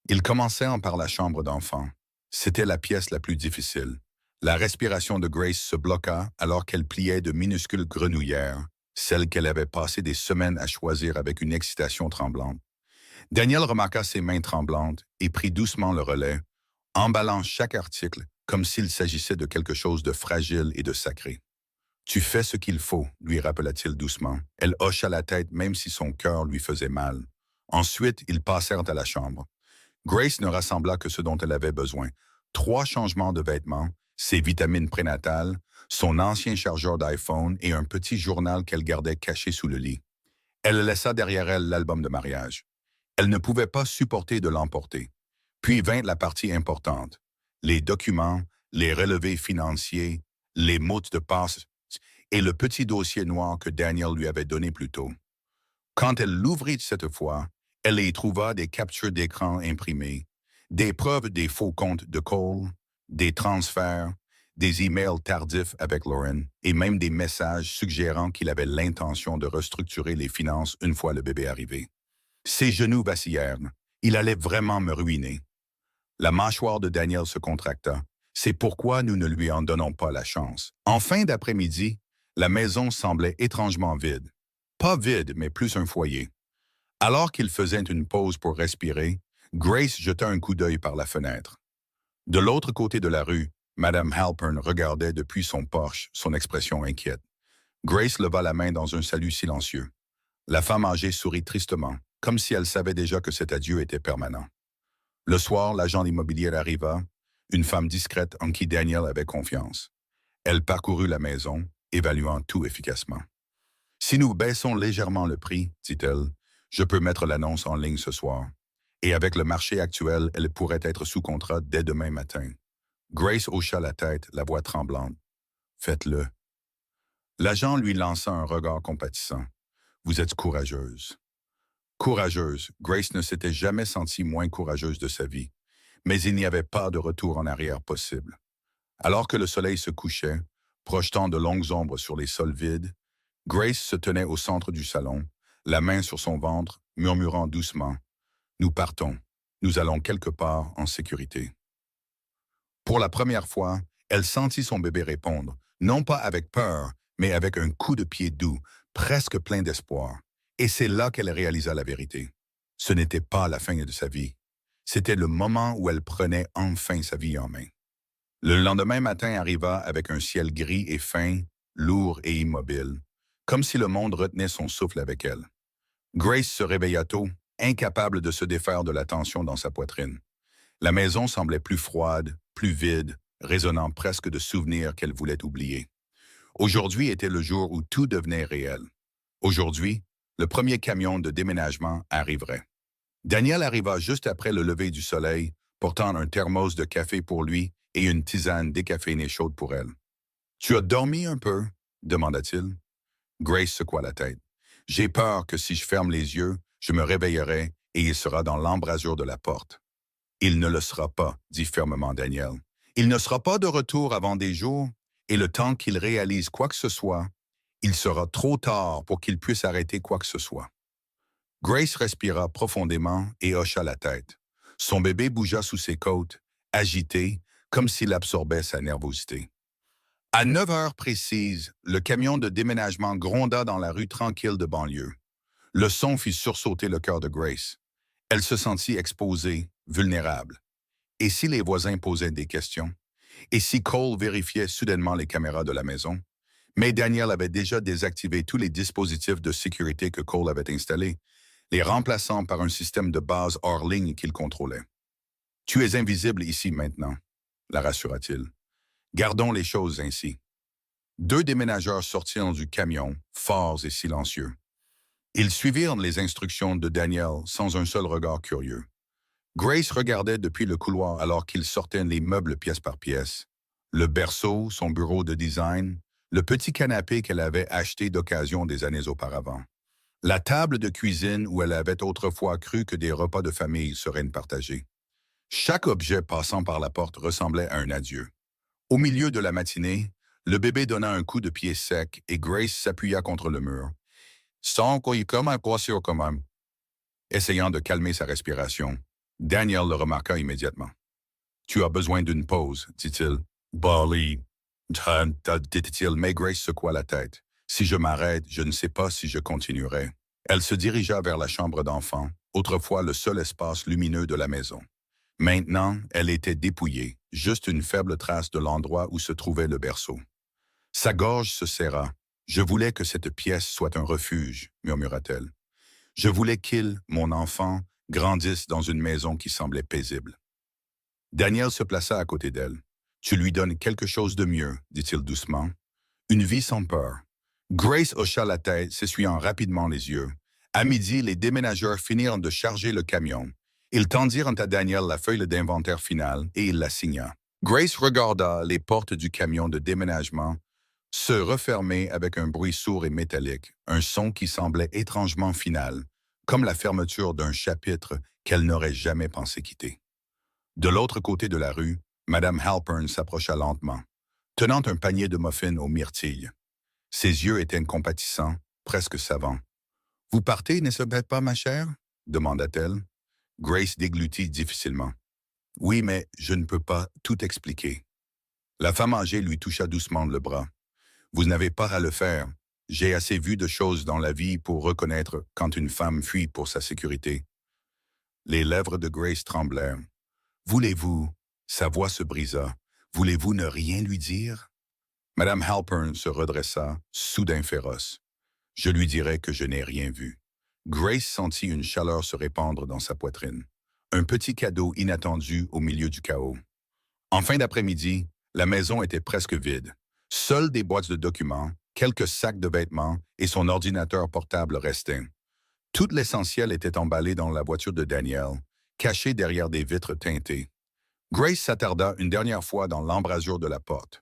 S1: Ils commencèrent par la chambre d'enfant. C'était la pièce la plus difficile. La respiration de Grace se bloqua alors qu'elle pliait de minuscules grenouillères, celles qu'elle avait passé des semaines à choisir avec une excitation tremblante. Daniel remarqua ses mains tremblantes et prit doucement le relais, emballant chaque article comme s'il s'agissait de quelque chose de fragile et de sacré. Tu fais ce qu'il faut, lui rappela-t-il doucement. Elle hocha la tête même si son cœur lui faisait mal. Ensuite, ils passèrent à la chambre. Grace ne rassembla que ce dont elle avait besoin. 3 changements de vêtements, ses vitamines prénatales, son ancien chargeur d'iPhone et un petit journal qu'elle gardait caché sous le lit. Elle laissa derrière elle l'album de mariage. Elle ne pouvait pas supporter de l'emporter. Puis vint la partie importante. Les documents, les relevés financiers, les mots de passe et le petit dossier noir que Daniel lui avait donné plus tôt. Quand elle l'ouvrit cette fois, elle y trouva des captures d'écran imprimées, des preuves des faux comptes de Cole, des transferts, des emails tardifs avec Lauren et même des messages suggérant qu'il avait l'intention de restructurer les finances une fois le bébé arrivé. Ses genoux vacillèrent. Il allait vraiment me ruiner. La mâchoire de Daniel se contracta. C'est pourquoi nous ne lui en donnons pas la chance. En fin d'après-midi, la maison semblait étrangement vide. Pas vide, mais plus un foyer. Alors qu'il faisait une pause pour respirer, Grace jeta un coup d'œil par la fenêtre. De l'autre côté de la rue, Madame Halpern regardait depuis son porche, son expression inquiète. Grace leva la main dans un salut silencieux. La femme âgée sourit tristement, comme si elle savait déjà que cet adieu était permanent. Le soir, l'agent immobilier arriva, une femme discrète en qui Daniel avait confiance. Elle parcourut la maison, évaluant tout efficacement. « Si nous baissons légèrement le prix, dit-elle, je peux mettre l'annonce en ligne ce soir. Et avec le marché actuel, elle pourrait être sous contrat dès demain matin. » Grace hocha la tête, la voix tremblante. « Faites-le. » L'agent lui lança un regard compatissant. « Vous êtes courageuse. » Courageuse, Grace ne s'était jamais sentie moins courageuse de sa vie, mais il n'y avait pas de retour en arrière possible. Alors que le soleil se couchait, projetant de longues ombres sur les sols vides, Grace se tenait au centre du salon, la main sur son ventre, murmurant doucement « Nous partons, nous allons quelque part en sécurité. » Pour la première fois, elle sentit son bébé répondre, non pas avec peur, mais avec un coup de pied doux, presque plein d'espoir. Et c'est là qu'elle réalisa la vérité. Ce n'était pas la fin de sa vie. C'était le moment où elle prenait enfin sa vie en main. Le lendemain matin arriva avec un ciel gris et fin, lourd et immobile, comme si le monde retenait son souffle avec elle. Grace se réveilla tôt, incapable de se défaire de la tension dans sa poitrine. La maison semblait plus froide, plus vide, résonnant presque de souvenirs qu'elle voulait oublier. Aujourd'hui était le jour où tout devenait réel. Aujourd'hui, le premier camion de déménagement arriverait. Daniel arriva juste après le lever du soleil, portant un thermos de café pour lui et une tisane décaféinée chaude pour elle. « Tu as dormi un peu ?» demanda-t-il. Grace secoua la tête. « J'ai peur que si je ferme les yeux, je me réveillerai et il sera dans l'embrasure de la porte. »« Il ne le sera pas, » dit fermement Daniel. « Il ne sera pas de retour avant des jours, et le temps qu'il réalise quoi que ce soit, il sera trop tard pour qu'il puisse arrêter quoi que ce soit. » Grace respira profondément et hocha la tête. Son bébé bougea sous ses côtes, agité, comme s'il absorbait sa nervosité. À 9 heures précises, le camion de déménagement gronda dans la rue tranquille de banlieue. Le son fit sursauter le cœur de Grace. Elle se sentit exposée, vulnérable. Et si les voisins posaient des questions? Et si Cole vérifiait soudainement les caméras de la maison? Mais Daniel avait déjà désactivé tous les dispositifs de sécurité que Cole avait installés, les remplaçant par un système de base hors ligne qu'il contrôlait. « Tu es invisible ici maintenant », la rassura-t-il. « Gardons les choses ainsi. » 2 déménageurs sortirent du camion, forts et silencieux. Ils suivirent les instructions de Daniel sans un seul regard curieux. Grace regardait depuis le couloir alors qu'ils sortaient les meubles pièce par pièce. Le berceau, son bureau de design, le petit canapé qu'elle avait acheté d'occasion des années auparavant. La table de cuisine où elle avait autrefois cru que des repas de famille seraient partagés. Chaque objet passant par la porte ressemblait à un adieu. Au milieu de la matinée, le bébé donna un coup de pied sec et Grace s'appuya contre le mur. Sans qu'il comme un poisson quand même. Essayant de calmer sa respiration, Daniel le remarqua immédiatement. « Tu as besoin d'une pause, dit-il. »« Bali, dit-il, mais Grace secoua la tête. « Si je m'arrête, je ne sais pas si je continuerai. » Elle se dirigea vers la chambre d'enfant, autrefois le seul espace lumineux de la maison. Maintenant, elle était dépouillée, juste une faible trace de l'endroit où se trouvait le berceau. Sa gorge se serra. Je voulais que cette pièce soit un refuge, murmura-t-elle. Je voulais qu'il, mon enfant, grandisse dans une maison qui semblait paisible. Daniel se plaça à côté d'elle. Tu lui donnes quelque chose de mieux, dit-il doucement. Une vie sans peur. Grace hocha la tête, s'essuyant rapidement les yeux. À midi, les déménageurs finirent de charger le camion. Ils tendirent à Daniel la feuille d'inventaire finale et il la signa. Grace regarda les portes du camion de déménagement se refermer avec un bruit sourd et métallique, un son qui semblait étrangement final, comme la fermeture d'un chapitre qu'elle n'aurait jamais pensé quitter. De l'autre côté de la rue, Madame Halpern s'approcha lentement, tenant un panier de muffins aux myrtilles. Ses yeux étaient compatissants, presque savants. « Vous partez, n'est-ce pas, ma chère ?» demanda-t-elle. Grace déglutit difficilement. « Oui, mais je ne peux pas tout expliquer. » La femme âgée lui toucha doucement le bras. « Vous n'avez pas à le faire. J'ai assez vu de choses dans la vie pour reconnaître quand une femme fuit pour sa sécurité. » Les lèvres de Grace tremblèrent. « Voulez-vous... » Sa voix se brisa. « Voulez-vous ne rien lui dire? » Madame Halpern se redressa, soudain féroce. « Je lui dirai que je n'ai rien vu. » Grace sentit une chaleur se répandre dans sa poitrine. Un petit cadeau inattendu au milieu du chaos. En fin d'après-midi, la maison était presque vide. Seules des boîtes de documents, quelques sacs de vêtements et son ordinateur portable restaient. Tout l'essentiel était emballé dans la voiture de Daniel, caché derrière des vitres teintées. Grace s'attarda une dernière fois dans l'embrasure de la porte.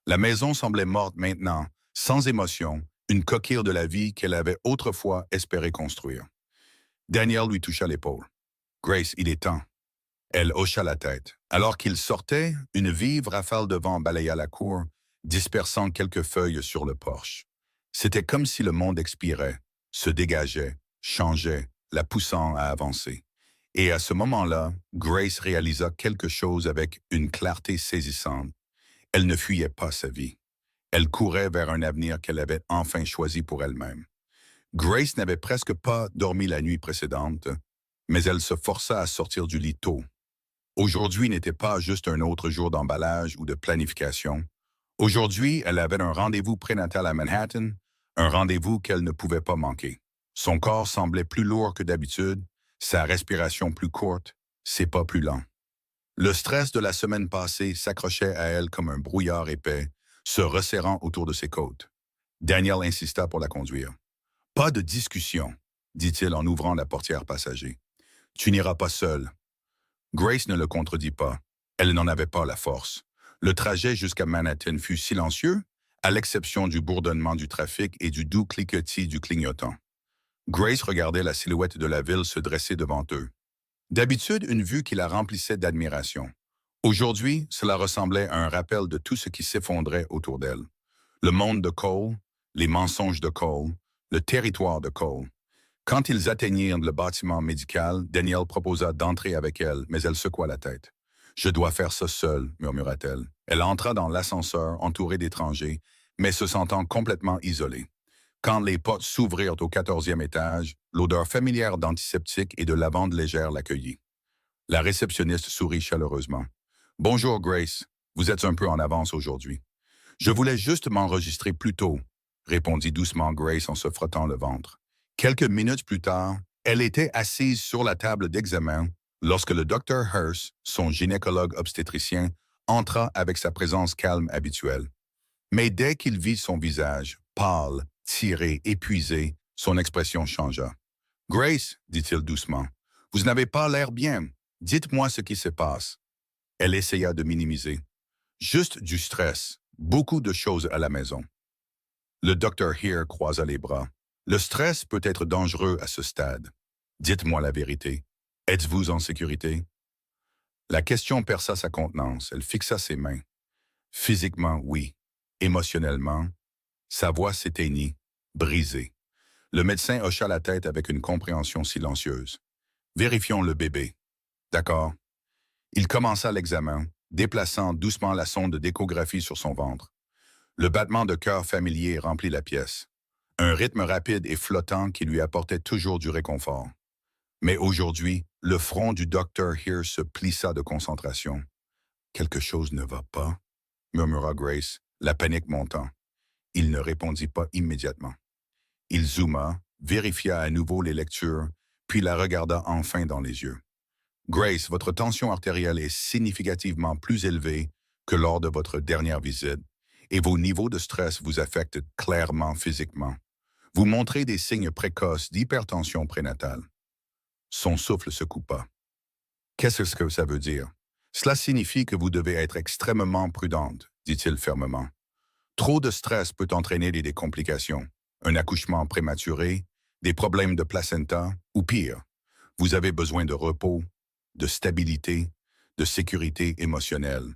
S1: La maison semblait morte maintenant, sans émotion, une coquille de la vie qu'elle avait autrefois espéré construire. Daniel lui toucha l'épaule. « Grace, il est temps. » Elle hocha la tête. Alors qu'il sortait, une vive rafale de vent balaya la cour, dispersant quelques feuilles sur le porche. C'était comme si le monde expirait, se dégageait, changeait, la poussant à avancer. Et à ce moment-là, Grace réalisa quelque chose avec une clarté saisissante. Elle ne fuyait pas sa vie. Elle courait vers un avenir qu'elle avait enfin choisi pour elle-même. Grace n'avait presque pas dormi la nuit précédente, mais elle se força à sortir du lit tôt. Aujourd'hui n'était pas juste un autre jour d'emballage ou de planification. Aujourd'hui, elle avait un rendez-vous prénatal à Manhattan, un rendez-vous qu'elle ne pouvait pas manquer. Son corps semblait plus lourd que d'habitude, sa respiration plus courte, ses pas plus lents. Le stress de la semaine passée s'accrochait à elle comme un brouillard épais, se resserrant autour de ses côtes. Daniel insista pour la conduire. « Pas de discussion, » dit-il en ouvrant la portière passager. « Tu n'iras pas seule. » Grace ne le contredit pas. Elle n'en avait pas la force. Le trajet jusqu'à Manhattan fut silencieux, à l'exception du bourdonnement du trafic et du doux cliquetis du clignotant. Grace regardait la silhouette de la ville se dresser devant eux. D'habitude, une vue qui la remplissait d'admiration. Aujourd'hui, cela ressemblait à un rappel de tout ce qui s'effondrait autour d'elle. Le monde de Cole, les mensonges de Cole, le territoire de Cole. Quand ils atteignirent le bâtiment médical, Daniel proposa d'entrer avec elle, mais elle secoua la tête. « Je dois faire ça seule, » murmura-t-elle. Elle entra dans l'ascenseur, entourée d'étrangers, mais se sentant complètement isolée. Quand les portes s'ouvrirent au 14e étage, l'odeur familière d'antiseptique et de lavande légère l'accueillit. La réceptionniste sourit chaleureusement. « Bonjour, Grace. Vous êtes un peu en avance aujourd'hui. »« Je voulais juste m'enregistrer plus tôt, » répondit doucement Grace en se frottant le ventre. Quelques minutes plus tard, elle était assise sur la table d'examen lorsque le Dr. Hearst, son gynécologue obstétricien, entra avec sa présence calme habituelle. Mais dès qu'il vit son visage, pâle, tiré, épuisé, son expression changea. « Grace, dit-il doucement, vous n'avez pas l'air bien. Dites-moi ce qui se passe. » Elle essaya de minimiser. « Juste du stress, beaucoup de choses à la maison. » Le Dr. Heer croisa les bras. « Le stress peut être dangereux à ce stade. Dites-moi la vérité. Êtes-vous en sécurité? » La question perça sa contenance. Elle fixa ses mains. Physiquement, oui. Émotionnellement, sa voix s'éteignit, brisée. Le médecin hocha la tête avec une compréhension silencieuse. « Vérifions le bébé. »« D'accord. » Il commença l'examen, déplaçant doucement la sonde d'échographie sur son ventre. Le battement de cœur familier remplit la pièce. Un rythme rapide et flottant qui lui apportait toujours du réconfort. Mais aujourd'hui, le front du docteur Here se plissa de concentration. Quelque chose ne va pas, murmura Grace, la panique montant. Il ne répondit pas immédiatement. Il zooma, vérifia à nouveau les lectures, puis la regarda enfin dans les yeux. Grace, votre tension artérielle est significativement plus élevée que lors de votre dernière visite, et vos niveaux de stress vous affectent clairement physiquement. Vous montrez des signes précoces d'hypertension prénatale. Son souffle se coupa. Qu'est-ce que ça veut dire? Cela signifie que vous devez être extrêmement prudente, dit-il fermement. Trop de stress peut entraîner des complications, un accouchement prématuré, des problèmes de placenta, ou pire, vous avez besoin de repos, de stabilité, de sécurité émotionnelle.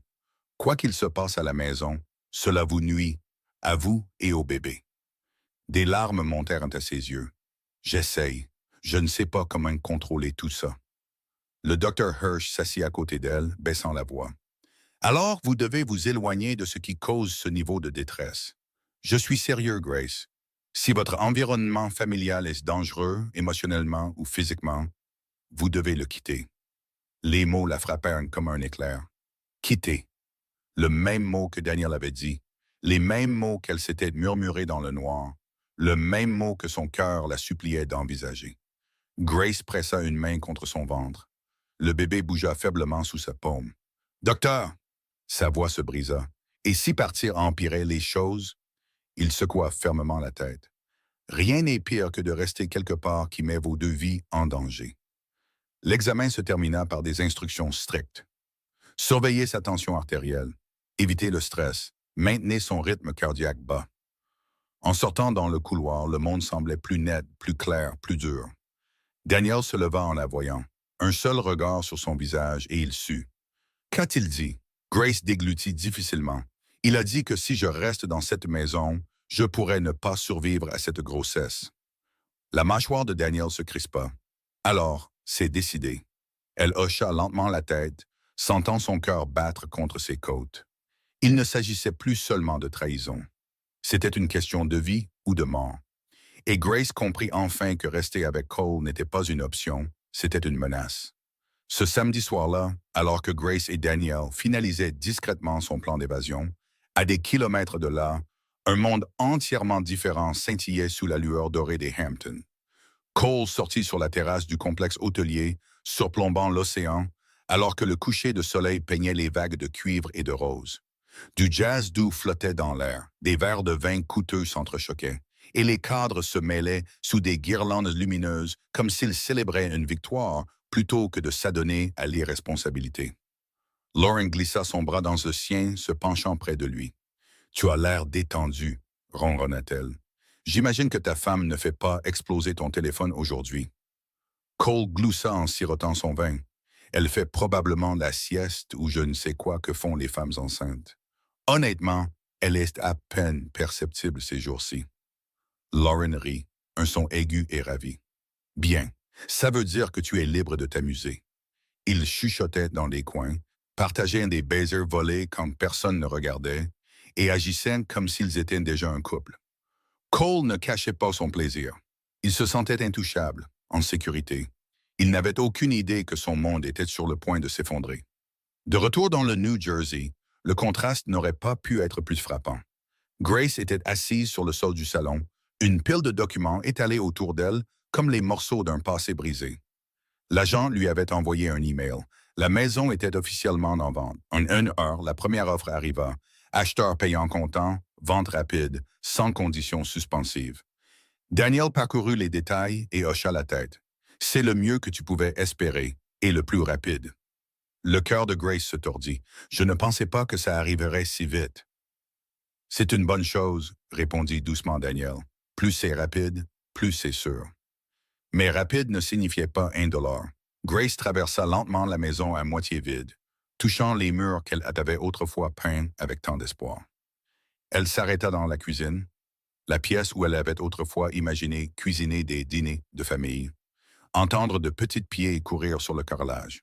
S1: Quoi qu'il se passe à la maison, cela vous nuit, à vous et au bébé. Des larmes montèrent à ses yeux. J'essaye. Je ne sais pas comment contrôler tout ça. Le docteur Hirsch s'assit à côté d'elle, baissant la voix. Alors, vous devez vous éloigner de ce qui cause ce niveau de détresse. Je suis sérieux, Grace. Si votre environnement familial est dangereux, émotionnellement ou physiquement, vous devez le quitter. Les mots la frappèrent comme un éclair. Quitter. Le même mot que Daniel avait dit, les mêmes mots qu'elle s'était murmurés dans le noir, le même mot que son cœur la suppliait d'envisager. Grace pressa une main contre son ventre. Le bébé bougea faiblement sous sa paume. « Docteur! » Sa voix se brisa. « Et si partir empirait les choses? » Il secoua fermement la tête. « Rien n'est pire que de rester quelque part qui met vos deux vies en danger. » L'examen se termina par des instructions strictes. Surveillez sa tension artérielle, évitez le stress, maintenez son rythme cardiaque bas. En sortant dans le couloir, le monde semblait plus net, plus clair, plus dur. Daniel se leva en la voyant. Un seul regard sur son visage et il sut. Qu'a-t-il dit? Grace déglutit difficilement. Il a dit que si je reste dans cette maison, je pourrais ne pas survivre à cette grossesse. La mâchoire de Daniel se crispa. Alors, c'est décidé. Elle hocha lentement la tête, sentant son cœur battre contre ses côtes. Il ne s'agissait plus seulement de trahison. C'était une question de vie ou de mort. Et Grace comprit enfin que rester avec Cole n'était pas une option, c'était une menace. Ce samedi soir-là, alors que Grace et Daniel finalisaient discrètement son plan d'évasion, à des kilomètres de là, un monde entièrement différent scintillait sous la lueur dorée des Hamptons. Cole sortit sur la terrasse du complexe hôtelier, surplombant l'océan, alors que le coucher de soleil peignait les vagues de cuivre et de rose. Du jazz doux flottait dans l'air, des verres de vin coûteux s'entrechoquaient, et les cadres se mêlaient sous des guirlandes lumineuses comme s'ils célébraient une victoire plutôt que de s'adonner à l'irresponsabilité. Lauren glissa son bras dans le sien, se penchant près de lui. « Tu as l'air détendu, » ronronna-t-elle. « J'imagine que ta femme ne fait pas exploser ton téléphone aujourd'hui. » Cole gloussa en sirotant son vin. Elle fait probablement la sieste ou je ne sais quoi que font les femmes enceintes. Honnêtement, elle est à peine perceptible ces jours-ci. Lauren rit, un son aigu et ravi. « Bien, ça veut dire que tu es libre de t'amuser. » Ils chuchotaient dans les coins, partageaient des baisers volés quand personne ne regardait et agissaient comme s'ils étaient déjà un couple. Cole ne cachait pas son plaisir. Il se sentait intouchable, en sécurité. Il n'avait aucune idée que son monde était sur le point de s'effondrer. De retour dans le New Jersey, le contraste n'aurait pas pu être plus frappant. Grace était assise sur le sol du salon, une pile de documents étalés autour d'elle comme les morceaux d'un passé brisé. L'agent lui avait envoyé un email. La maison était officiellement en vente. En 1 heure, la première offre arriva. Acheteur payant comptant, vente rapide, sans conditions suspensives. Daniel parcourut les détails et hocha la tête. C'est le mieux que tu pouvais espérer, et le plus rapide. Le cœur de Grace se tordit. Je ne pensais pas que ça arriverait si vite. C'est une bonne chose, répondit doucement Daniel. Plus c'est rapide, plus c'est sûr. Mais rapide ne signifiait pas indolore. Grace traversa lentement la maison à moitié vide, touchant les murs qu'elle avait autrefois peints avec tant d'espoir. Elle s'arrêta dans la cuisine, la pièce où elle avait autrefois imaginé cuisiner des dîners de famille, entendre de petites pieds courir sur le carrelage.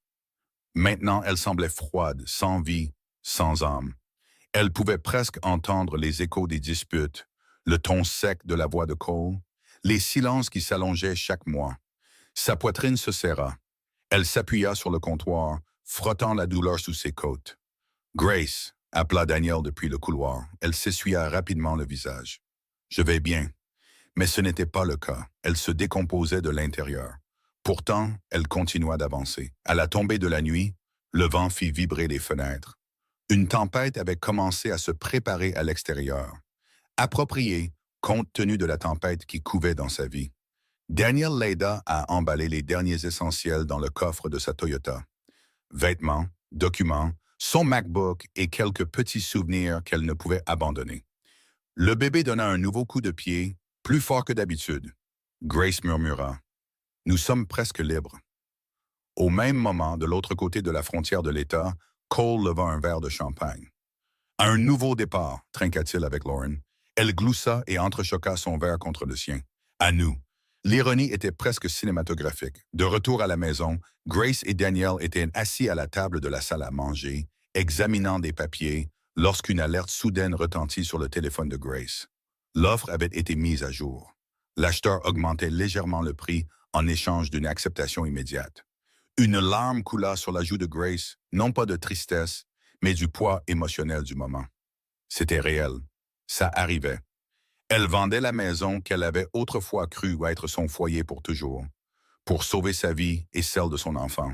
S1: Maintenant, elle semblait froide, sans vie, sans âme. Elle pouvait presque entendre les échos des disputes, le ton sec de la voix de Cole, les silences qui s'allongeaient chaque mois. Sa poitrine se serra. Elle s'appuya sur le comptoir, frottant la douleur sous ses côtes. Grace, appela Daniel depuis le couloir. Elle s'essuya rapidement le visage. Je vais bien. Mais ce n'était pas le cas. Elle se décomposait de l'intérieur. Pourtant, elle continua d'avancer. À la tombée de la nuit, le vent fit vibrer les fenêtres. Une tempête avait commencé à se préparer à l'extérieur. Appropriée, compte tenu de la tempête qui couvait dans sa vie. Daniel l'aida à emballer les derniers essentiels dans le coffre de sa Toyota. Vêtements, documents, son MacBook et quelques petits souvenirs qu'elle ne pouvait abandonner. Le bébé donna un nouveau coup de pied, plus fort que d'habitude. Grace murmura. « Nous sommes presque libres. » Au même moment, de l'autre côté de la frontière de l'État, Cole leva un verre de champagne. « Un nouveau départ, trinqua-t-il avec Lauren. Elle gloussa et entrechoqua son verre contre le sien. « À nous. » L'ironie était presque cinématographique. De retour à la maison, Grace et Daniel étaient assis à la table de la salle à manger, examinant des papiers, lorsqu'une alerte soudaine retentit sur le téléphone de Grace. L'offre avait été mise à jour. L'acheteur augmentait légèrement le prix en échange d'une acceptation immédiate. Une larme coula sur la joue de Grace, non pas de tristesse, mais du poids émotionnel du moment. C'était réel. Ça arrivait. Elle vendait la maison qu'elle avait autrefois cru être son foyer pour toujours, pour sauver sa vie et celle de son enfant.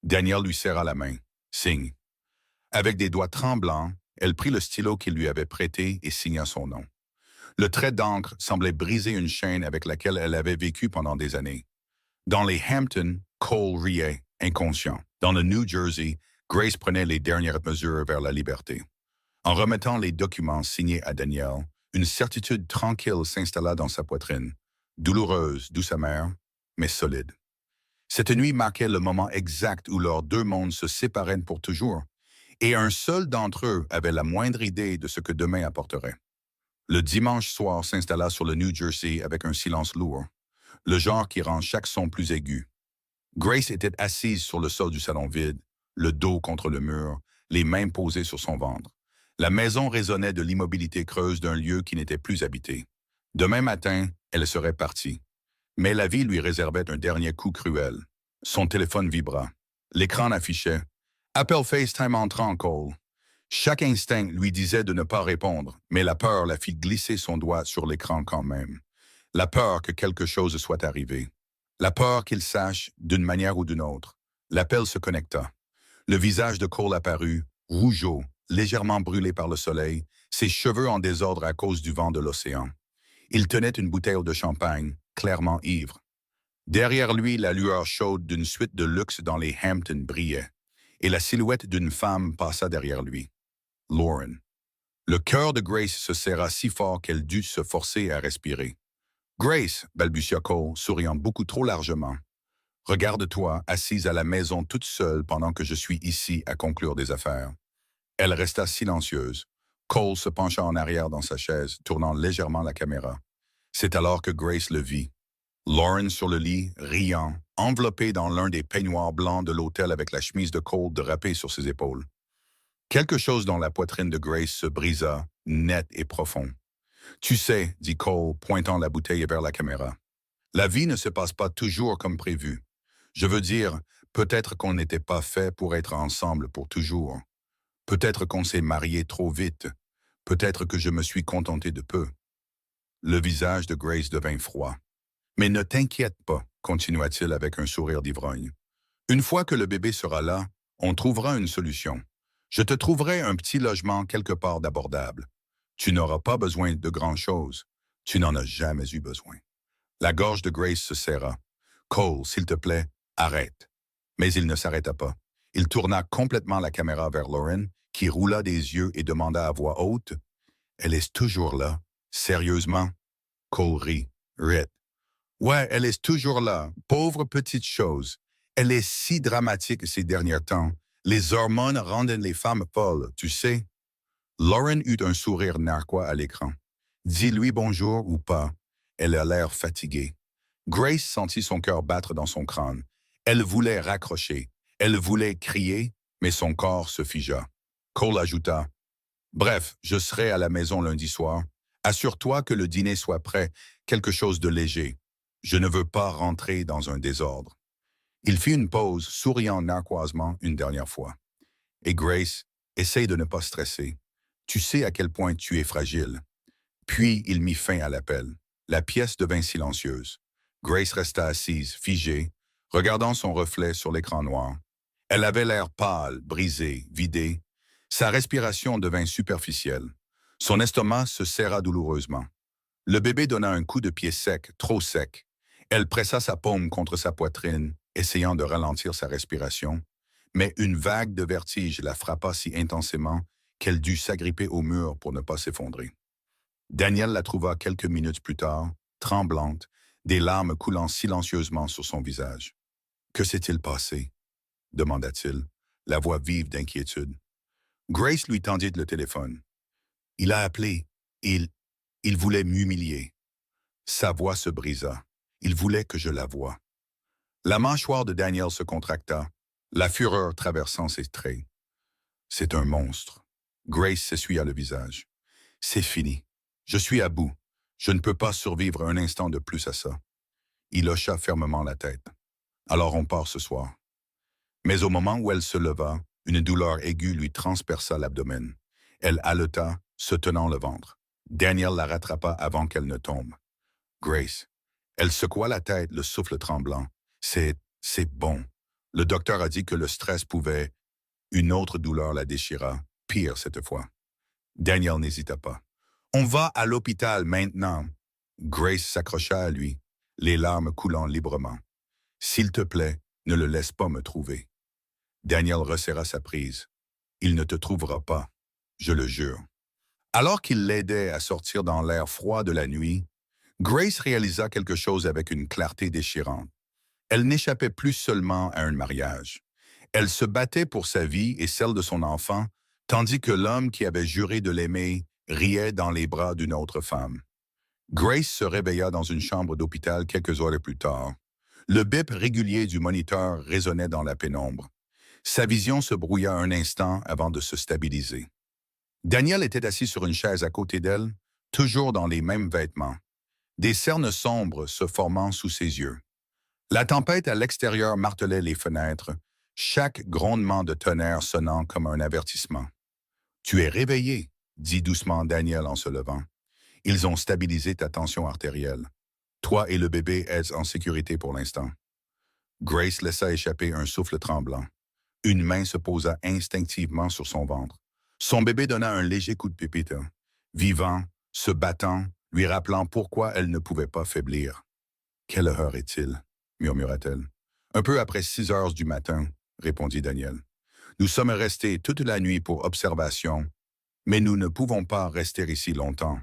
S1: Daniel lui serra la main. Signe. Avec des doigts tremblants, elle prit le stylo qu'il lui avait prêté et signa son nom. Le trait d'encre semblait briser une chaîne avec laquelle elle avait vécu pendant des années. Dans les Hamptons, Cole riait, inconscient. Dans le New Jersey, Grace prenait les dernières mesures vers la liberté. En remettant les documents signés à Daniel, une certitude tranquille s'installa dans sa poitrine, douloureuse, douce amère, mais solide. Cette nuit marquait le moment exact où leurs deux mondes se séparaient pour toujours, et un seul d'entre eux avait la moindre idée de ce que demain apporterait. Le dimanche soir s'installa sur le New Jersey avec un silence lourd, le genre qui rend chaque son plus aigu. Grace était assise sur le sol du salon vide, le dos contre le mur, les mains posées sur son ventre. La maison résonnait de l'immobilité creuse d'un lieu qui n'était plus habité. Demain matin, elle serait partie. Mais la vie lui réservait un dernier coup cruel. Son téléphone vibra. L'écran affichait « Appel FaceTime entrant, Cole ». Chaque instinct lui disait de ne pas répondre, mais la peur la fit glisser son doigt sur l'écran quand même. La peur que quelque chose soit arrivé. La peur qu'il sache, d'une manière ou d'une autre. L'appel se connecta. Le visage de Cole apparut, rougeau, légèrement brûlé par le soleil, ses cheveux en désordre à cause du vent de l'océan. Il tenait une bouteille de champagne, clairement ivre. Derrière lui, la lueur chaude d'une suite de luxe dans les Hamptons brillait, et la silhouette d'une femme passa derrière lui. Lauren. Le cœur de Grace se serra si fort qu'elle dut se forcer à respirer. « Grace, » balbutia Cole, souriant beaucoup trop largement. « Regarde-toi, assise à la maison toute seule pendant que je suis ici à conclure des affaires. » Elle resta silencieuse. Cole se pencha en arrière dans sa chaise, tournant légèrement la caméra. C'est alors que Grace le vit. Lauren sur le lit, riant, enveloppée dans l'un des peignoirs blancs de l'hôtel avec la chemise de Cole drapée sur ses épaules. Quelque chose dans la poitrine de Grace se brisa, net et profond. « Tu sais, » dit Cole, pointant la bouteille vers la caméra, « la vie ne se passe pas toujours comme prévu. Je veux dire, peut-être qu'on n'était pas fait pour être ensemble pour toujours. Peut-être qu'on s'est marié trop vite. Peut-être que je me suis contenté de peu. » Le visage de Grace devint froid. « Mais ne t'inquiète pas, » continua-t-il avec un sourire d'ivrogne. « Une fois que le bébé sera là, on trouvera une solution. Je te trouverai un petit logement quelque part d'abordable. Tu n'auras pas besoin de grand-chose. Tu n'en as jamais eu besoin. » La gorge de Grace se serra. « Cole, s'il te plaît, arrête. » Mais il ne s'arrêta pas. Il tourna complètement la caméra vers Lauren, qui roula des yeux et demanda à voix haute, « Elle est toujours là? Sérieusement? » Cole rit. « Rit. Ouais, elle est toujours là. Pauvre petite chose. Elle est si dramatique ces derniers temps. Les hormones rendent les femmes folles, tu sais. » Lauren eut un sourire narquois à l'écran. « Dis-lui bonjour ou pas. Elle a l'air fatiguée. » Grace sentit son cœur battre dans son crâne. Elle voulait raccrocher. Elle voulait crier, mais son corps se figea. Cole ajouta, « Bref, je serai à la maison lundi soir. Assure-toi que le dîner soit prêt, quelque chose de léger. Je ne veux pas rentrer dans un désordre. Il fit une pause, souriant narquoisement une dernière fois. Et Grace, essaye de ne pas stresser. Tu sais à quel point tu es fragile. Puis il mit fin à l'appel. La pièce devint silencieuse. Grace resta assise, figée, regardant son reflet sur l'écran noir. Elle avait l'air pâle, brisée, vidée. Sa respiration devint superficielle. Son estomac se serra douloureusement. Le bébé donna un coup de pied sec, trop sec. Elle pressa sa paume contre sa poitrine, essayant de ralentir sa respiration, mais une vague de vertige la frappa si intensément qu'elle dut s'agripper au mur pour ne pas s'effondrer. Daniel la trouva quelques minutes plus tard, tremblante, des larmes coulant silencieusement sur son visage. « Que s'est-il passé? » demanda-t-il, la voix vive d'inquiétude. Grace lui tendit le téléphone. « Il a appelé. Il voulait m'humilier. » Sa voix se brisa. Il voulait que je la voie. La mâchoire de Daniel se contracta, la fureur traversant ses traits. « C'est un monstre. » Grace s'essuya le visage. « C'est fini. Je suis à bout. Je ne peux pas survivre un instant de plus à ça. » Il hocha fermement la tête. « Alors on part ce soir. » Mais au moment où elle se leva, une douleur aiguë lui transperça l'abdomen. Elle haleta, se tenant le ventre. Daniel la rattrapa avant qu'elle ne tombe. « Grace. » Elle secoua la tête, le souffle tremblant. « C'est bon. Le docteur a dit que le stress pouvait... » Une autre douleur la déchira, pire cette fois. Daniel n'hésita pas. « On va à l'hôpital maintenant. » Grace s'accrocha à lui, les larmes coulant librement. « S'il te plaît, ne le laisse pas me trouver. » Daniel resserra sa prise. « Il ne te trouvera pas, je le jure. » Alors qu'il l'aidait à sortir dans l'air froid de la nuit, Grace réalisa quelque chose avec une clarté déchirante. Elle n'échappait plus seulement à un mariage. Elle se battait pour sa vie et celle de son enfant, tandis que l'homme qui avait juré de l'aimer riait dans les bras d'une autre femme. Grace se réveilla dans une chambre d'hôpital quelques heures plus tard. Le bip régulier du moniteur résonnait dans la pénombre. Sa vision se brouilla un instant avant de se stabiliser. Daniel était assis sur une chaise à côté d'elle, toujours dans les mêmes vêtements. Des cernes sombres se formant sous ses yeux. La tempête à l'extérieur martelait les fenêtres, chaque grondement de tonnerre sonnant comme un avertissement. « Tu es réveillé, » dit doucement Daniel en se levant. « Ils ont stabilisé ta tension artérielle. Toi et le bébé êtes en sécurité pour l'instant. » Grace laissa échapper un souffle tremblant. Une main se posa instinctivement sur son ventre. Son bébé donna un léger coup de pépite, vivant, se battant, lui rappelant pourquoi elle ne pouvait pas faiblir. « Quelle heure est-il? » murmura-t-elle. « Un peu après 6 heures du matin, » répondit Daniel. « Nous sommes restés toute la nuit pour observation, mais nous ne pouvons pas rester ici longtemps.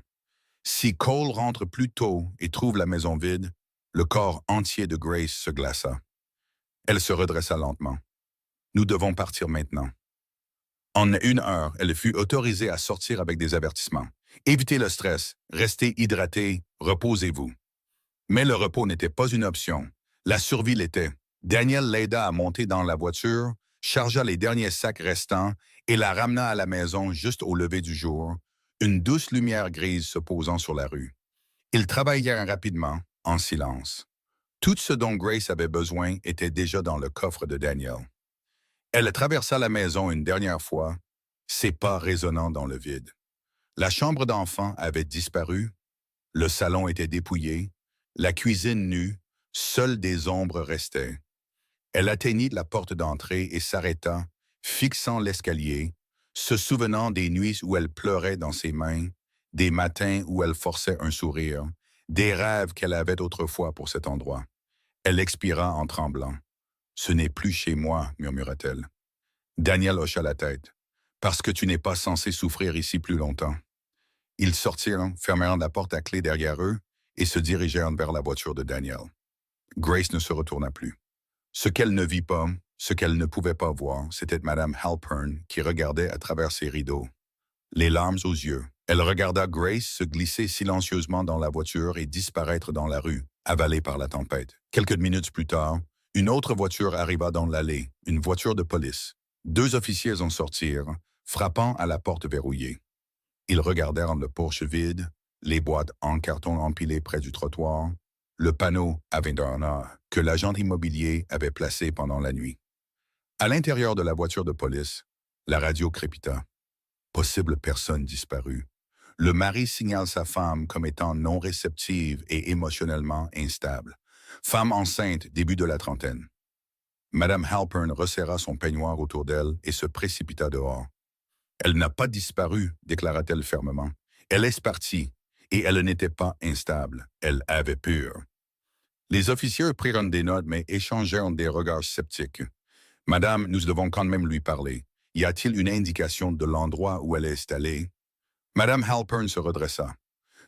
S1: Si Cole rentre plus tôt et trouve la maison vide, le corps entier de Grace se glaça. Elle se redressa lentement. « Nous devons partir maintenant. » En 1 heure, elle fut autorisée à sortir avec des avertissements. Évitez le stress, restez hydraté, reposez-vous. Mais le repos n'était pas une option. La survie l'était. Daniel l'aida à monter dans la voiture, chargea les derniers sacs restants et la ramena à la maison juste au lever du jour, une douce lumière grise se posant sur la rue. Ils travaillèrent rapidement, en silence. Tout ce dont Grace avait besoin était déjà dans le coffre de Daniel. Elle traversa la maison une dernière fois, ses pas résonnant dans le vide. La chambre d'enfant avait disparu, le salon était dépouillé, la cuisine nue, seules des ombres restaient. Elle atteignit la porte d'entrée et s'arrêta, fixant l'escalier, se souvenant des nuits où elle pleurait dans ses mains, des matins où elle forçait un sourire, des rêves qu'elle avait autrefois pour cet endroit. Elle expira en tremblant. « Ce n'est plus chez moi, » murmura-t-elle. Daniel hocha la tête. « Parce que tu n'es pas censé souffrir ici plus longtemps. » Ils sortirent, fermèrent la porte à clé derrière eux et se dirigèrent vers la voiture de Daniel. Grace ne se retourna plus. Ce qu'elle ne vit pas, ce qu'elle ne pouvait pas voir, c'était Madame Halpern qui regardait à travers ses rideaux. Les larmes aux yeux, elle regarda Grace se glisser silencieusement dans la voiture et disparaître dans la rue, avalée par la tempête. Quelques minutes plus tard, une autre voiture arriva dans l'allée, une voiture de police. 2 officiers en sortirent, frappant à la porte verrouillée. Ils regardèrent le porche vide, les boîtes en carton empilées près du trottoir, le panneau Avedona que l'agent immobilier avait placé pendant la nuit. À l'intérieur de la voiture de police, la radio crépita. Possible personne disparue. Le mari signale sa femme comme étant non réceptive et émotionnellement instable. Femme enceinte, début de la trentaine. Madame Halpern resserra son peignoir autour d'elle et se précipita dehors. Elle n'a pas disparu, déclara-t-elle fermement. Elle est partie, et elle n'était pas instable. Elle avait peur. Les officiers prirent des notes, mais échangèrent des regards sceptiques. Madame, nous devons quand même lui parler. Y a-t-il une indication de l'endroit où elle est installée? Madame Halpern se redressa.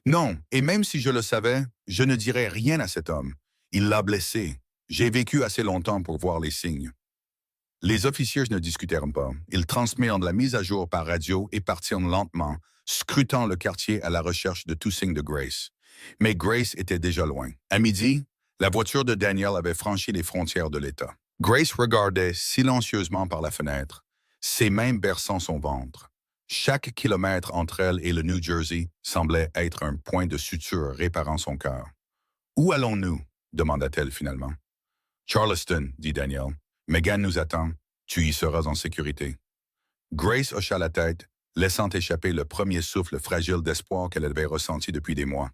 S1: Non, et même si je le savais, je ne dirais rien à cet homme. Il l'a blessé. J'ai vécu assez longtemps pour voir les signes. Les officiers ne discutèrent pas. Ils transmirent la mise à jour par radio et partirent lentement, scrutant le quartier à la recherche de tout signe de Grace. Mais Grace était déjà loin. À midi, la voiture de Daniel avait franchi les frontières de l'État. Grace regardait silencieusement par la fenêtre, ses mains berçant son ventre. Chaque kilomètre entre elle et le New Jersey semblait être un point de suture réparant son cœur. « Où allons-nous » demanda-t-elle finalement. « Charleston » dit Daniel. « Megan nous attend. Tu y seras en sécurité. » Grace hocha la tête, laissant échapper le premier souffle fragile d'espoir qu'elle avait ressenti depuis des mois.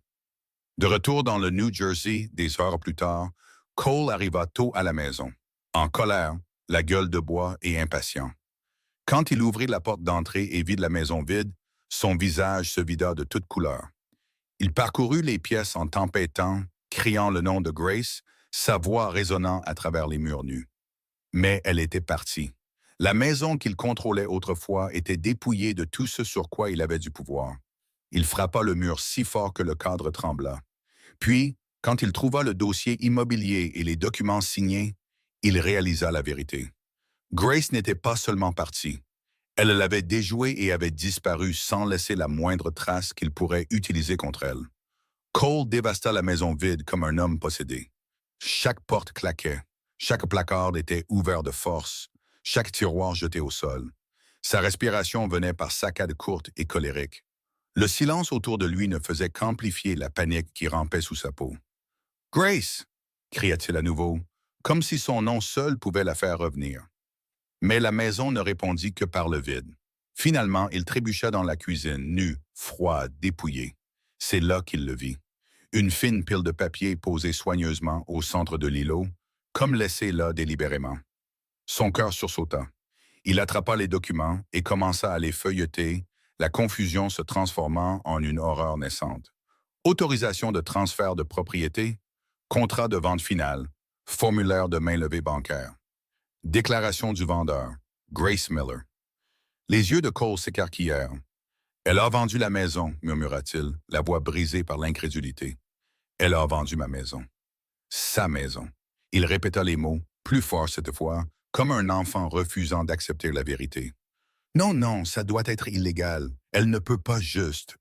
S1: De retour dans le New Jersey, des heures plus tard, Cole arriva tôt à la maison, en colère, la gueule de bois et impatient. Quand il ouvrit la porte d'entrée et vit la maison vide, son visage se vida de toutes couleurs. Il parcourut les pièces en tempêtant, criant le nom de Grace, sa voix résonnant à travers les murs nus. Mais elle était partie. La maison qu'il contrôlait autrefois était dépouillée de tout ce sur quoi il avait du pouvoir. Il frappa le mur si fort que le cadre trembla. Puis, quand il trouva le dossier immobilier et les documents signés, il réalisa la vérité. Grace n'était pas seulement partie. Elle l'avait déjoué et avait disparu sans laisser la moindre trace qu'il pourrait utiliser contre elle. Cole dévasta la maison vide comme un homme possédé. Chaque porte claquait, chaque placard était ouvert de force, chaque tiroir jeté au sol. Sa respiration venait par saccades courtes et colériques. Le silence autour de lui ne faisait qu'amplifier la panique qui rampait sous sa peau. « Grace !» cria-t-il à nouveau, comme si son nom seul pouvait la faire revenir. Mais la maison ne répondit que par le vide. Finalement, il trébucha dans la cuisine, nu, froid, dépouillé. C'est là qu'il le vit. Une fine pile de papier posée soigneusement au centre de l'îlot, comme laissée là délibérément. Son cœur sursauta. Il attrapa les documents et commença à les feuilleter, la confusion se transformant en une horreur naissante. Autorisation de transfert de propriété, contrat de vente finale, formulaire de mainlevée bancaire. Déclaration du vendeur, Grace Miller. Les yeux de Cole s'écarquillèrent. « Elle a vendu la maison » murmura-t-il, la voix brisée par l'incrédulité. « Elle a vendu ma maison. Sa maison. » Il répéta les mots, plus fort cette fois, comme un enfant refusant d'accepter la vérité. « Non, non, ça doit être illégal. Elle ne peut pas juste...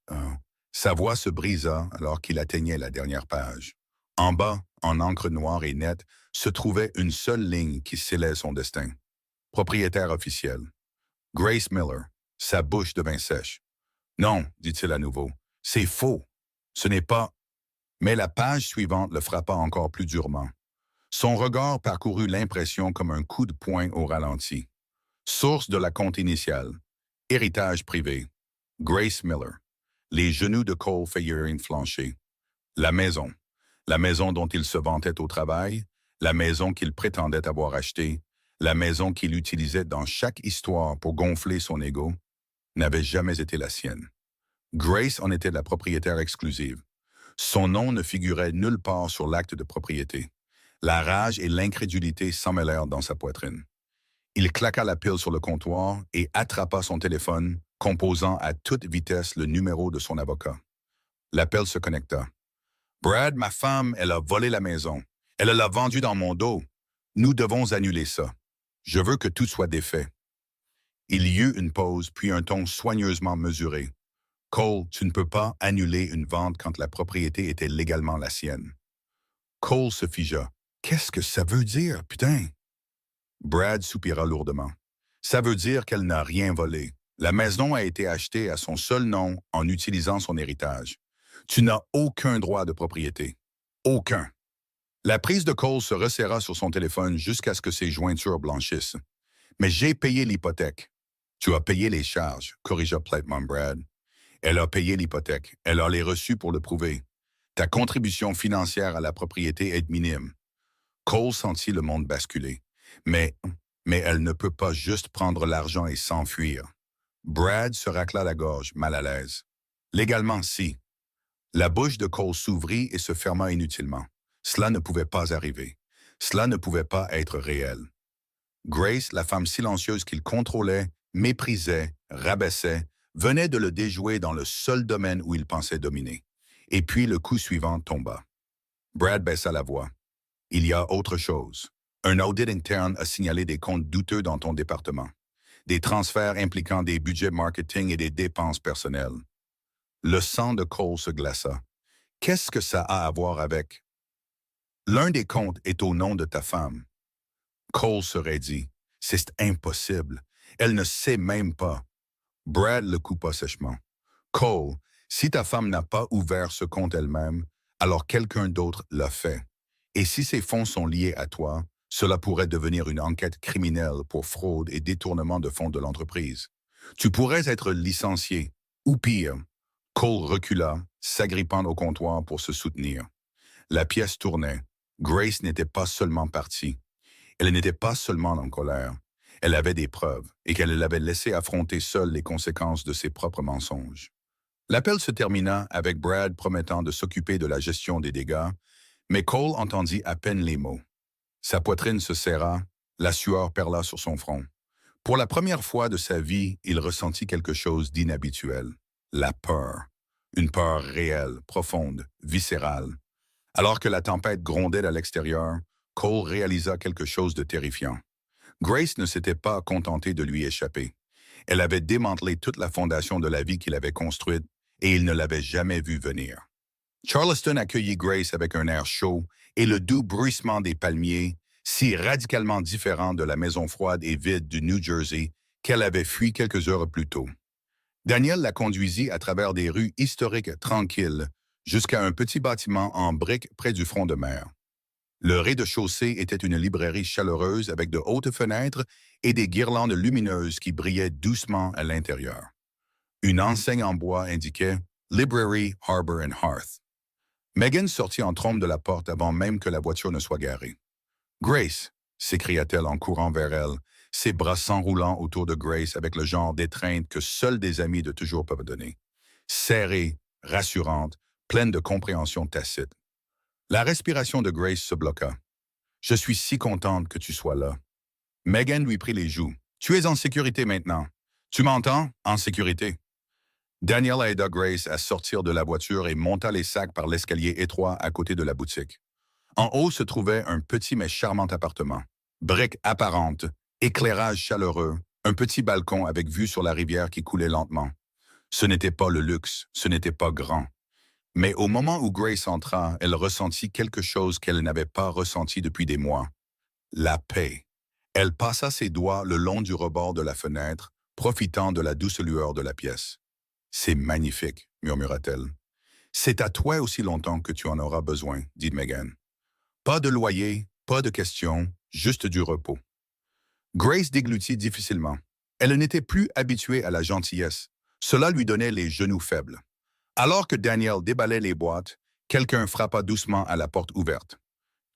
S1: Sa voix se brisa alors qu'il atteignait la dernière page. En bas, en encre noire et nette, se trouvait une seule ligne qui scellait son destin. Propriétaire officiel. Grace Miller. Sa bouche devint sèche. « Non, dit-il à nouveau, c'est faux. Ce n'est pas... » Mais la page suivante le frappa encore plus durement. Son regard parcourut l'impression comme un coup de poing au ralenti. Source de la compte initiale. Héritage privé. Grace Miller. Les genoux de Cole faillirent flancher. La maison. La maison dont il se vantait au travail, la maison qu'il prétendait avoir achetée, la maison qu'il utilisait dans chaque histoire pour gonfler son ego, n'avait jamais été la sienne. Grace en était la propriétaire exclusive. Son nom ne figurait nulle part sur l'acte de propriété. La rage et l'incrédulité s'emmêlèrent dans sa poitrine. Il claqua la pile sur le comptoir et attrapa son téléphone, composant à toute vitesse le numéro de son avocat. L'appel se connecta. « Brad, ma femme, elle a volé la maison. Elle l'a vendue dans mon dos. Nous devons annuler ça. Je veux que tout soit défait. » Il y eut une pause, puis un ton soigneusement mesuré. « Cole, tu ne peux pas annuler une vente quand la propriété était légalement la sienne. » Cole se figea. « Qu'est-ce que ça veut dire, putain? » Brad soupira lourdement. « Ça veut dire qu'elle n'a rien volé. La maison a été achetée à son seul nom en utilisant son héritage. Tu n'as aucun droit de propriété. Aucun. La prise de Cole se resserra sur son téléphone jusqu'à ce que ses jointures blanchissent. Mais j'ai payé l'hypothèque. Tu as payé les charges, corrigea platement Brad. Elle a payé l'hypothèque. Elle a les reçus pour le prouver. Ta contribution financière à la propriété est minime. Cole sentit le monde basculer. Mais, mais elle ne peut pas juste prendre l'argent et s'enfuir. Brad se racla la gorge, mal à l'aise. Légalement, si. La bouche de Cole s'ouvrit et se ferma inutilement. Cela ne pouvait pas arriver. Cela ne pouvait pas être réel. Grace, la femme silencieuse qu'il contrôlait, méprisait, rabaissait, venait de le déjouer dans le seul domaine où il pensait dominer. Et puis le coup suivant tomba. Brad baissa la voix. Il y a autre chose. Un audit interne a signalé des comptes douteux dans ton département. Des transferts impliquant des budgets marketing et des dépenses personnelles. Le sang de Cole se glaça. Qu'est-ce que ça a à voir avec? L'un des comptes est au nom de ta femme. Cole se raidit. C'est impossible. Elle ne sait même pas. Brad le coupa sèchement. Cole, si ta femme n'a pas ouvert ce compte elle-même, alors quelqu'un d'autre l'a fait. Et si ces fonds sont liés à toi, cela pourrait devenir une enquête criminelle pour fraude et détournement de fonds de l'entreprise. Tu pourrais être licencié, ou pire. Cole recula, s'agrippant au comptoir pour se soutenir. La pièce tournait. Grace n'était pas seulement partie. Elle n'était pas seulement en colère. Elle avait des preuves et qu'elle l'avait laissé affronter seule les conséquences de ses propres mensonges. L'appel se termina avec Brad promettant de s'occuper de la gestion des dégâts, mais Cole entendit à peine les mots. Sa poitrine se serra, la sueur perla sur son front. Pour la première fois de sa vie, il ressentit quelque chose d'inhabituel. La peur. Une peur réelle, profonde, viscérale. Alors que la tempête grondait à l'extérieur, Cole réalisa quelque chose de terrifiant. Grace ne s'était pas contentée de lui échapper. Elle avait démantelé toute la fondation de la vie qu'il avait construite et il ne l'avait jamais vue venir. Charleston accueillit Grace avec un air chaud et le doux bruissement des palmiers, si radicalement différent de la maison froide et vide du New Jersey qu'elle avait fui quelques heures plus tôt. Daniel la conduisit à travers des rues historiques tranquilles jusqu'à un petit bâtiment en briques près du front de mer. Le rez-de-chaussée était une librairie chaleureuse avec de hautes fenêtres et des guirlandes lumineuses qui brillaient doucement à l'intérieur. Une enseigne en bois indiquait « Library, Harbor and Hearth ». Megan sortit en trombe de la porte avant même que la voiture ne soit garée. « Grace !» s'écria-t-elle en courant vers elle, ses bras s'enroulant autour de Grace avec le genre d'étreinte que seuls des amis de toujours peuvent donner. Serrée, rassurante, pleine de compréhension tacite. La respiration de Grace se bloqua. « Je suis si contente que tu sois là. » Megan lui prit les joues. « Tu es en sécurité maintenant. Tu m'entends? En sécurité. » Daniel aida Grace à sortir de la voiture et monta les sacs par l'escalier étroit à côté de la boutique. En haut se trouvait un petit mais charmant appartement. Briques apparentes, éclairage chaleureux, un petit balcon avec vue sur la rivière qui coulait lentement. Ce n'était pas le luxe, ce n'était pas grand. Mais au moment où Grace entra, elle ressentit quelque chose qu'elle n'avait pas ressenti depuis des mois. La paix. Elle passa ses doigts le long du rebord de la fenêtre, profitant de la douce lueur de la pièce. « C'est magnifique, » murmura-t-elle. « C'est à toi aussi longtemps que tu en auras besoin, » dit Megan. Pas de loyer, pas de questions, juste du repos. Grace déglutit difficilement. Elle n'était plus habituée à la gentillesse. Cela lui donnait les genoux faibles. Alors que Daniel déballait les boîtes, quelqu'un frappa doucement à la porte ouverte.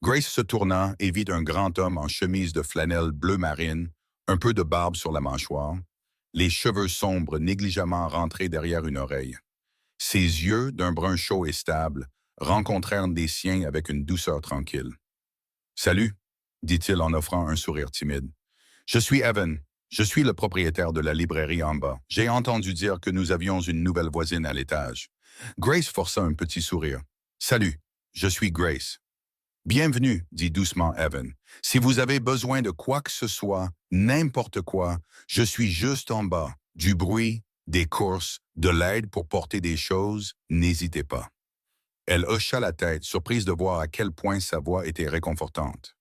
S1: Grace se tourna et vit un grand homme en chemise de flanelle bleu marine, un peu de barbe sur la mâchoire, les cheveux sombres négligemment rentrés derrière une oreille. Ses yeux, d'un brun chaud et stable, rencontrèrent des siens avec une douceur tranquille. « Salut », dit-il en offrant un sourire timide. « Je suis Evan. Je suis le propriétaire de la librairie en bas. J'ai entendu dire que nous avions une nouvelle voisine à l'étage. » Grace força un petit sourire. « Salut, je suis Grace. »« Bienvenue, » dit doucement Evan. « Si vous avez besoin de quoi que ce soit, n'importe quoi, je suis juste en bas. Du bruit, des courses, de l'aide pour porter des choses, n'hésitez pas. » Elle hocha la tête, surprise de voir à quel point sa voix était réconfortante.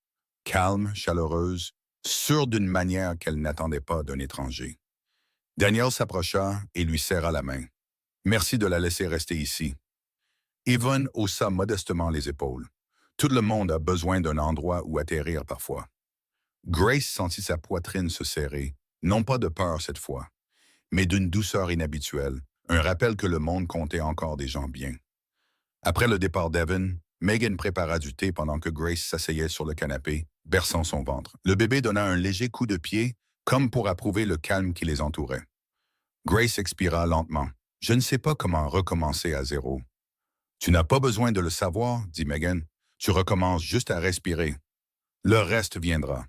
S1: Calme, chaleureuse, sûre d'une manière qu'elle n'attendait pas d'un étranger. Daniel s'approcha et lui serra la main. « Merci de la laisser rester ici. » Yvonne haussa modestement les épaules. Tout le monde a besoin d'un endroit où atterrir parfois. Grace sentit sa poitrine se serrer, non pas de peur cette fois, mais d'une douceur inhabituelle, un rappel que le monde comptait encore des gens bien. Après le départ d'Evan, Megan prépara du thé pendant que Grace s'asseyait sur le canapé, berçant son ventre. Le bébé donna un léger coup de pied, comme pour approuver le calme qui les entourait. Grace expira lentement. « Je ne sais pas comment recommencer à zéro. »« Tu n'as pas besoin de le savoir, » dit Megan. « Tu recommences juste à respirer. Le reste viendra. »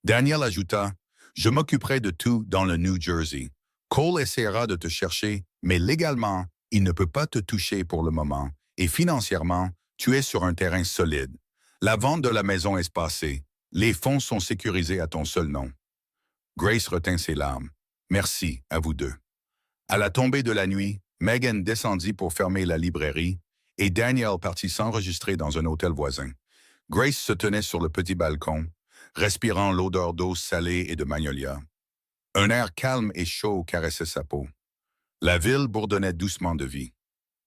S1: Daniel ajouta, « Je m'occuperai de tout dans le New Jersey. Cole essaiera de te chercher, mais légalement, il ne peut pas te toucher pour le moment, et financièrement, tu es sur un terrain solide. La vente de la maison est passée. Les fonds sont sécurisés à ton seul nom. » Grace retint ses larmes. « Merci à vous deux. » À la tombée de la nuit, Megan descendit pour fermer la librairie et Daniel partit s'enregistrer dans un hôtel voisin. Grace se tenait sur le petit balcon, respirant l'odeur d'eau salée et de magnolia. Un air calme et chaud caressait sa peau. La ville bourdonnait doucement de vie.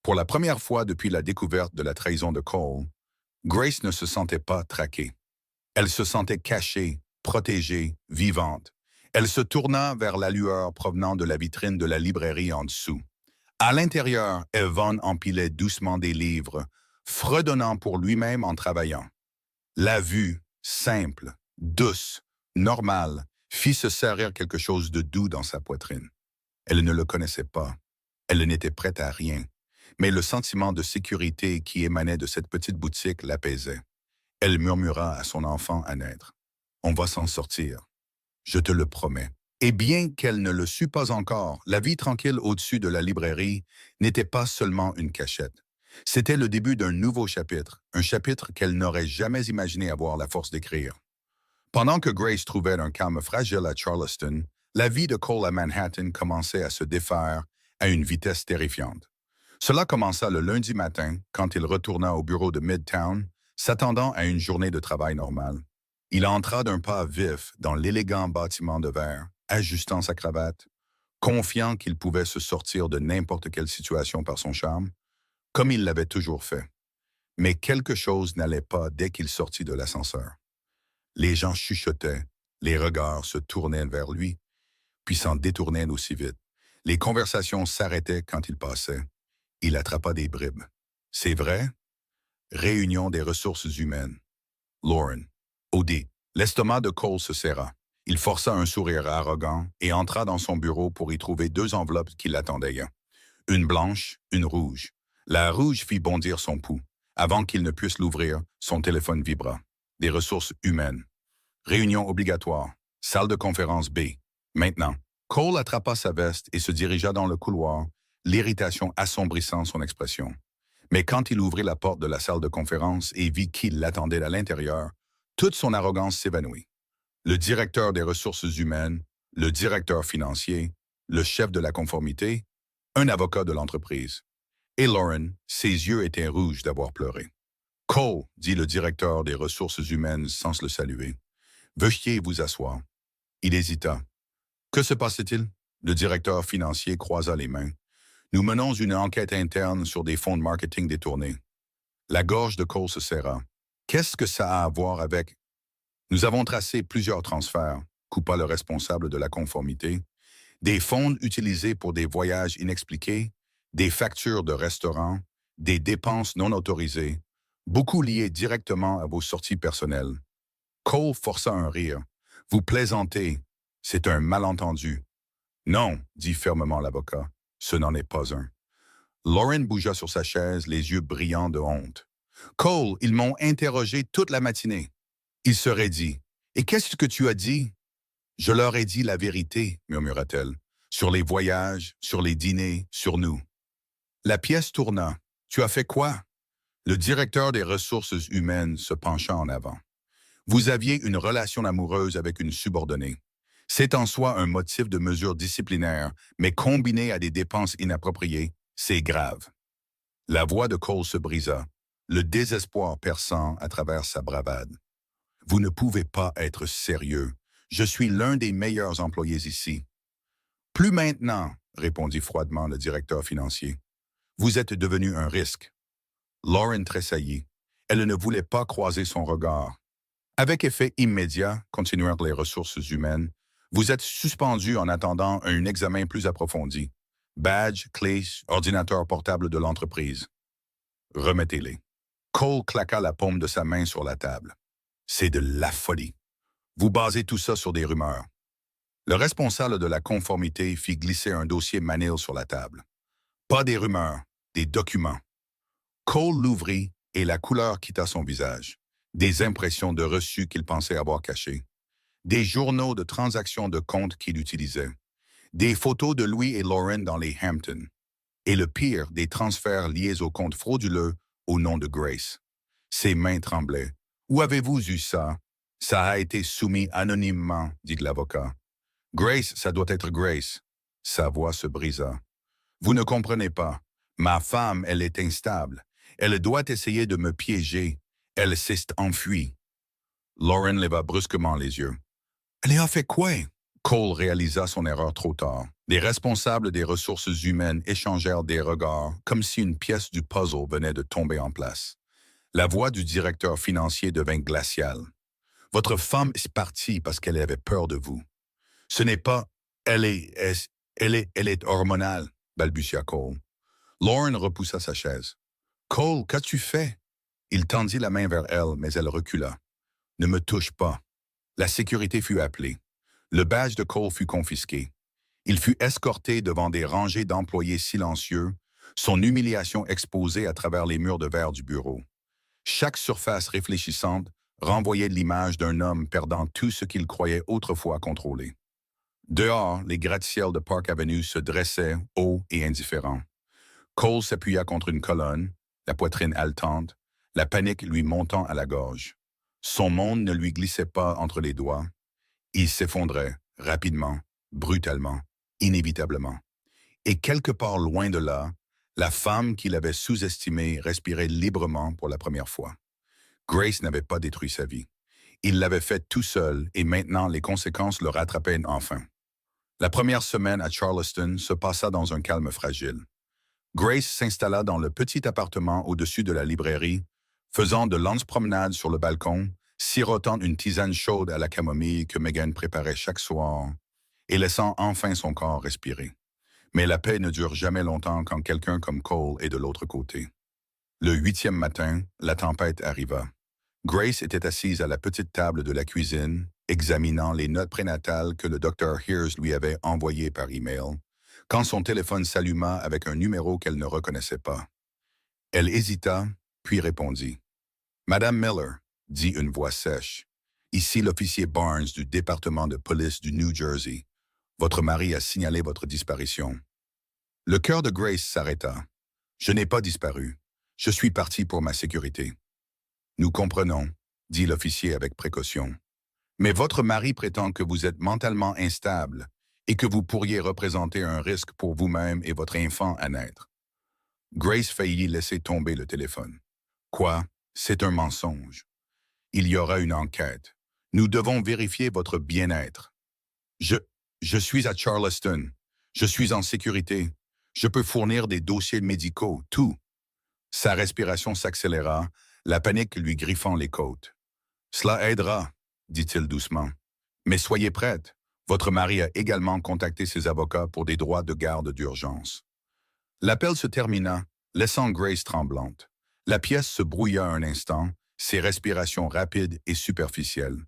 S1: Pour la première fois depuis la découverte de la trahison de Cole, Grace ne se sentait pas traquée. Elle se sentait cachée, protégée, vivante. Elle se tourna vers la lueur provenant de la vitrine de la librairie en dessous. À l'intérieur, Evan empilait doucement des livres, fredonnant pour lui-même en travaillant. La vue, simple, douce, normale, fit se serrer quelque chose de doux dans sa poitrine. Elle ne le connaissait pas. Elle n'était prête à rien. Mais le sentiment de sécurité qui émanait de cette petite boutique l'apaisait. Elle murmura à son enfant à naître. « On va s'en sortir. Je te le promets. » Et bien qu'elle ne le sût pas encore, la vie tranquille au-dessus de la librairie n'était pas seulement une cachette. C'était le début d'un nouveau chapitre, un chapitre qu'elle n'aurait jamais imaginé avoir la force d'écrire. Pendant que Grace trouvait un calme fragile à Charleston, la vie de Cole à Manhattan commençait à se défaire à une vitesse terrifiante. Cela commença le lundi matin, quand il retourna au bureau de Midtown, s'attendant à une journée de travail normale. Il entra d'un pas vif dans l'élégant bâtiment de verre, ajustant sa cravate, confiant qu'il pouvait se sortir de n'importe quelle situation par son charme, comme il l'avait toujours fait. Mais quelque chose n'allait pas dès qu'il sortit de l'ascenseur. Les gens chuchotaient, les regards se tournaient vers lui, puis s'en détournaient aussi vite. Les conversations s'arrêtaient quand il passait. Il attrapa des bribes. « C'est vrai? » Réunion des ressources humaines. Lauren. OD. L'estomac de Cole se serra. Il força un sourire arrogant et entra dans son bureau pour y trouver deux enveloppes qui l'attendaient. Une blanche, une rouge. La rouge fit bondir son pouls. Avant qu'il ne puisse l'ouvrir, son téléphone vibra. Des ressources humaines. Réunion obligatoire. Salle de conférence B. Maintenant. Cole attrapa sa veste et se dirigea dans le couloir, l'irritation assombrissant son expression. Mais quand il ouvrit la porte de la salle de conférence et vit qui l'attendait à l'intérieur, toute son arrogance s'évanouit. Le directeur des ressources humaines, le directeur financier, le chef de la conformité, un avocat de l'entreprise. Et Lauren, ses yeux étaient rouges d'avoir pleuré. « Cole, » dit le directeur des ressources humaines sans le saluer, « veuillez vous asseoir. » Il hésita. « Que se passe-t-il » Le directeur financier croisa les mains. « Nous menons une enquête interne sur des fonds de marketing détournés. » La gorge de Cole se serra. « Qu'est-ce que ça a à voir avec... » « Nous avons tracé plusieurs transferts, » coupa le responsable de la conformité, « des fonds utilisés pour des voyages inexpliqués, des factures de restaurants, des dépenses non autorisées, beaucoup liées directement à vos sorties personnelles. » Cole força un rire. « Vous plaisantez, c'est un malentendu. »« Non, » dit fermement l'avocat, « ce n'en est pas un. » Lauren bougea sur sa chaise, les yeux brillants de honte. « Cole, ils m'ont interrogé toute la matinée. » Il serait dit. « Et qu'est-ce que tu as dit? »« Je leur ai dit la vérité, » murmura-t-elle, « sur les voyages, sur les dîners, sur nous. » La pièce tourna. « Tu as fait quoi? » Le directeur des ressources humaines se pencha en avant. « Vous aviez une relation amoureuse avec une subordonnée. C'est en soi un motif de mesure disciplinaire, mais combiné à des dépenses inappropriées, c'est grave. » La voix de Cole se brisa, le désespoir perçant à travers sa bravade. « Vous ne pouvez pas être sérieux. Je suis l'un des meilleurs employés ici. »« Plus maintenant, » répondit froidement le directeur financier. « Vous êtes devenu un risque. » Lauren tressaillit. Elle ne voulait pas croiser son regard. Avec effet immédiat, continuèrent les ressources humaines, vous êtes suspendu en attendant un examen plus approfondi. Badge, clés, ordinateur portable de l'entreprise. Remettez-les. Cole claqua la paume de sa main sur la table. C'est de la folie. Vous basez tout ça sur des rumeurs. Le responsable de la conformité fit glisser un dossier Manil sur la table. Pas des rumeurs, des documents. Cole l'ouvrit et la couleur quitta son visage. Des impressions de reçus qu'il pensait avoir cachées. Des journaux de transactions de comptes qu'il utilisait. Des photos de Louis et Lauren dans les Hamptons. Et le pire, des transferts liés au compte frauduleux au nom de Grace. Ses mains tremblaient. Où avez-vous eu ça? Ça a été soumis anonymement, dit l'avocat. Grace, ça doit être Grace. Sa voix se brisa. Vous ne comprenez pas. Ma femme, elle est instable. Elle doit essayer de me piéger. Elle s'est enfuie. Lauren leva brusquement les yeux. Elle a fait quoi? Cole réalisa son erreur trop tard. Les responsables des ressources humaines échangèrent des regards, comme si une pièce du puzzle venait de tomber en place. La voix du directeur financier devint glaciale. Votre femme est partie parce qu'elle avait peur de vous. Ce n'est pas... Elle est hormonale, balbutia Cole. Lauren repoussa sa chaise. Cole, qu'as-tu fait? Il tendit la main vers elle, mais elle recula. Ne me touche pas. La sécurité fut appelée. Le badge de Cole fut confisqué. Il fut escorté devant des rangées d'employés silencieux, son humiliation exposée à travers les murs de verre du bureau. Chaque surface réfléchissante renvoyait l'image d'un homme perdant tout ce qu'il croyait autrefois contrôler. Dehors, les gratte-ciels de Park Avenue se dressaient, hauts et indifférents. Cole s'appuya contre une colonne, la poitrine haletante, la panique lui montant à la gorge. Son monde ne lui glissait pas entre les doigts. Il s'effondrait, rapidement, brutalement, inévitablement. Et quelque part loin de là, la femme qu'il avait sous-estimée respirait librement pour la première fois. Grace n'avait pas détruit sa vie. Il l'avait fait tout seul et maintenant les conséquences le rattrapaient enfin. La première semaine à Charleston se passa dans un calme fragile. Grace s'installa dans le petit appartement au-dessus de la librairie, faisant de lentes promenades sur le balcon, sirotant une tisane chaude à la camomille que Megan préparait chaque soir, et laissant enfin son corps respirer. Mais la paix ne dure jamais longtemps quand quelqu'un comme Cole est de l'autre côté. Le 8e matin, la tempête arriva. Grace était assise à la petite table de la cuisine, examinant les notes prénatales que le Dr. Hears lui avait envoyées par email, quand son téléphone s'alluma avec un numéro qu'elle ne reconnaissait pas. Elle hésita, puis répondit. « Madame Miller », dit une voix sèche. « Ici l'officier Barnes du département de police du New Jersey. Votre mari a signalé votre disparition. » Le cœur de Grace s'arrêta. « Je n'ai pas disparu. Je suis parti pour ma sécurité. » « Nous comprenons, » dit l'officier avec précaution. « Mais votre mari prétend que vous êtes mentalement instable et que vous pourriez représenter un risque pour vous-même et votre enfant à naître. » Grace faillit laisser tomber le téléphone. « Quoi? C'est un mensonge. Il y aura une enquête. Nous devons vérifier votre bien-être. Je suis à Charleston. Je suis en sécurité. Je peux fournir des dossiers médicaux, tout. » Sa respiration s'accéléra, la panique lui griffant les côtes. « Cela aidera, » dit-il doucement. « Mais soyez prête. Votre mari a également contacté ses avocats pour des droits de garde d'urgence. » L'appel se termina, laissant Grace tremblante. La pièce se brouilla un instant, ses respirations rapides et superficielles.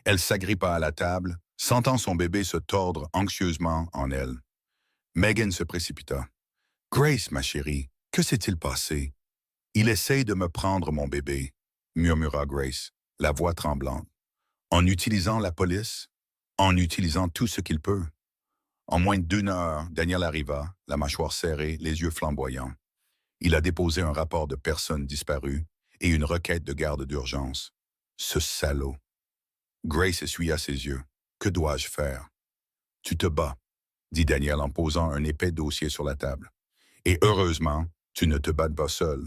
S1: Elle s'agrippa à la table, sentant son bébé se tordre anxieusement en elle. Megan se précipita. « Grace, ma chérie, que s'est-il passé? » « Il essaye de me prendre mon bébé, » murmura Grace, la voix tremblante. « En utilisant la police, en utilisant tout ce qu'il peut. » En moins d'1 heure, Daniel arriva, la mâchoire serrée, les yeux flamboyants. Il a déposé un rapport de personnes disparues et une requête de garde d'urgence. Ce salaud. Grace essuya ses yeux. « Que dois-je faire? »« Tu te bats, » dit Daniel en posant un épais dossier sur la table. « Et heureusement, tu ne te bats pas seul. »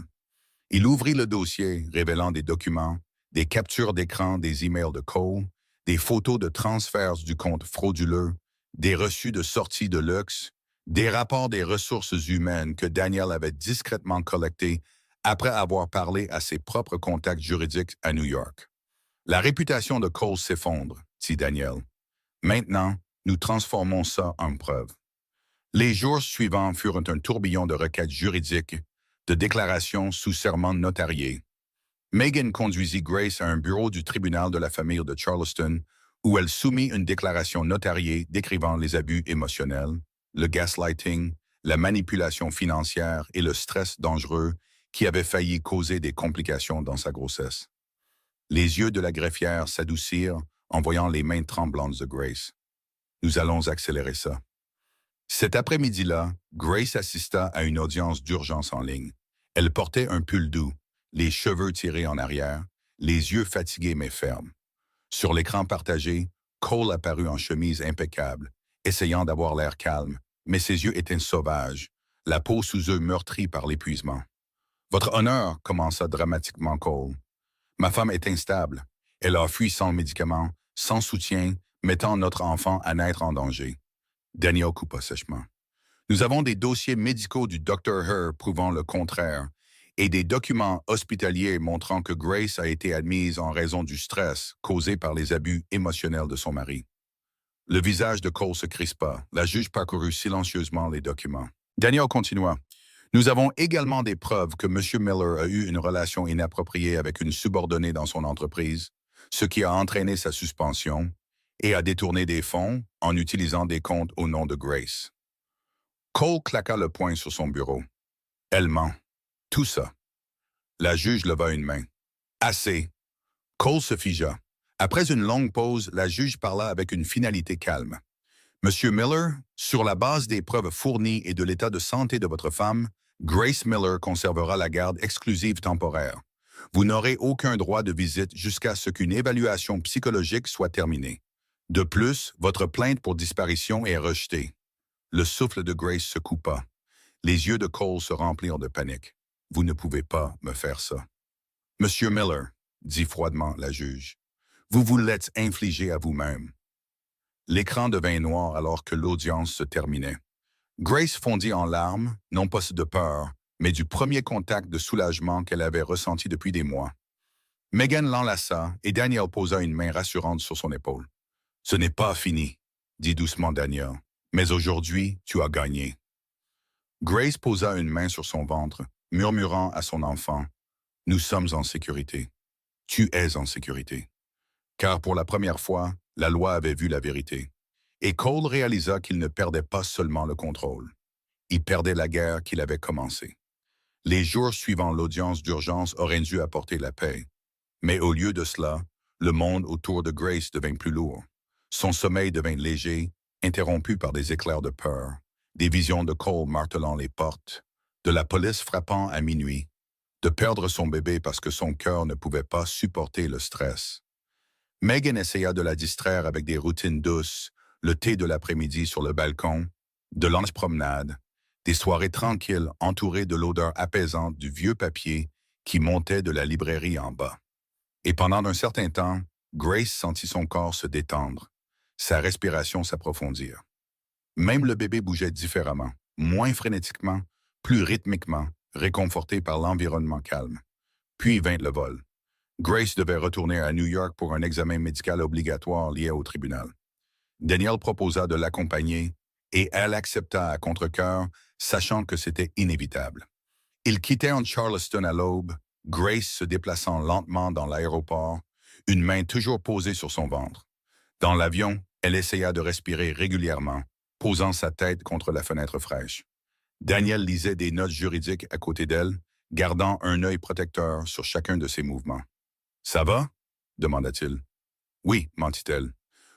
S1: Il ouvrit le dossier, révélant des documents, des captures d'écran des emails de Cole, des photos de transferts du compte frauduleux, des reçus de sortie de luxe, des rapports des ressources humaines que Daniel avait discrètement collectés après avoir parlé à ses propres contacts juridiques à New York. La réputation de Cole s'effondre, dit Daniel. Maintenant, nous transformons ça en preuve. Les jours suivants furent un tourbillon de requêtes juridiques, de déclarations sous serment notarié. Megan conduisit Grace à un bureau du tribunal de la famille de Charleston où elle soumit une déclaration notariée décrivant les abus émotionnels, le gaslighting, la manipulation financière et le stress dangereux qui avaient failli causer des complications dans sa grossesse. Les yeux de la greffière s'adoucirent en voyant les mains tremblantes de Grace. Nous allons accélérer ça. Cet après-midi-là, Grace assista à une audience d'urgence en ligne. Elle portait un pull doux, les cheveux tirés en arrière, les yeux fatigués mais fermes. Sur l'écran partagé, Cole apparut en chemise impeccable, essayant d'avoir l'air calme, mais ses yeux étaient sauvages, la peau sous eux meurtrie par l'épuisement. « Votre honneur, commença dramatiquement Cole. Ma femme est instable. Elle a fui sans médicaments, sans soutien, mettant notre enfant à naître en danger. » Daniel coupa sèchement. « Nous avons des dossiers médicaux du Dr. Herr prouvant le contraire et des documents hospitaliers montrant que Grace a été admise en raison du stress causé par les abus émotionnels de son mari. » Le visage de Cole se crispa. La juge parcourut silencieusement les documents. Daniel continua. « Nous avons également des preuves que M. Miller a eu une relation inappropriée avec une subordonnée dans son entreprise, ce qui a entraîné sa suspension, et a détourné des fonds en utilisant des comptes au nom de Grace. » Cole claqua le poing sur son bureau. « Elle ment. Tout ça. » La juge leva une main. « Assez. » Cole se figea. Après une longue pause, la juge parla avec une finalité calme. « Monsieur Miller, sur la base des preuves fournies et de l'état de santé de votre femme, Grace Miller conservera la garde exclusive temporaire. Vous n'aurez aucun droit de visite jusqu'à ce qu'une évaluation psychologique soit terminée. De plus, votre plainte pour disparition est rejetée. » Le souffle de Grace se coupa. Les yeux de Cole se remplirent de panique. « Vous ne pouvez pas me faire ça. »« Monsieur Miller, » dit froidement la juge, « vous vous l'êtes infligé à vous-même. » L'écran devint noir alors que l'audience se terminait. Grace fondit en larmes, non pas de peur, mais du premier contact de soulagement qu'elle avait ressenti depuis des mois. Megan l'enlaça et Daniel posa une main rassurante sur son épaule. « Ce n'est pas fini, » dit doucement Daniel, « mais aujourd'hui, tu as gagné. » Grace posa une main sur son ventre, murmurant à son enfant, « Nous sommes en sécurité. Tu es en sécurité. » Car pour la première fois, la loi avait vu la vérité. Et Cole réalisa qu'il ne perdait pas seulement le contrôle. Il perdait la guerre qu'il avait commencée. Les jours suivant l'audience d'urgence auraient dû apporter la paix. Mais au lieu de cela, le monde autour de Grace devint plus lourd. Son sommeil devint léger, interrompu par des éclairs de peur, des visions de Cole martelant les portes, de la police frappant à minuit, de perdre son bébé parce que son cœur ne pouvait pas supporter le stress. Megan essaya de la distraire avec des routines douces, le thé de l'après-midi sur le balcon, de longues promenades, des soirées tranquilles entourées de l'odeur apaisante du vieux papier qui montait de la librairie en bas. Et pendant un certain temps, Grace sentit son corps se détendre, sa respiration s'approfondir. Même le bébé bougeait différemment, moins frénétiquement, plus rythmiquement, réconforté par l'environnement calme. Puis vint le vol. Grace devait retourner à New York pour un examen médical obligatoire lié au tribunal. Daniel proposa de l'accompagner et elle accepta à contre-cœur, sachant que c'était inévitable. Ils quittèrent Charleston à l'aube, Grace se déplaçant lentement dans l'aéroport, une main toujours posée sur son ventre. Dans l'avion, elle essaya de respirer régulièrement, posant sa tête contre la fenêtre fraîche. Daniel lisait des notes juridiques à côté d'elle, gardant un œil protecteur sur chacun de ses mouvements. « Ça va ?» demanda-t-il. « Oui, mentit-elle.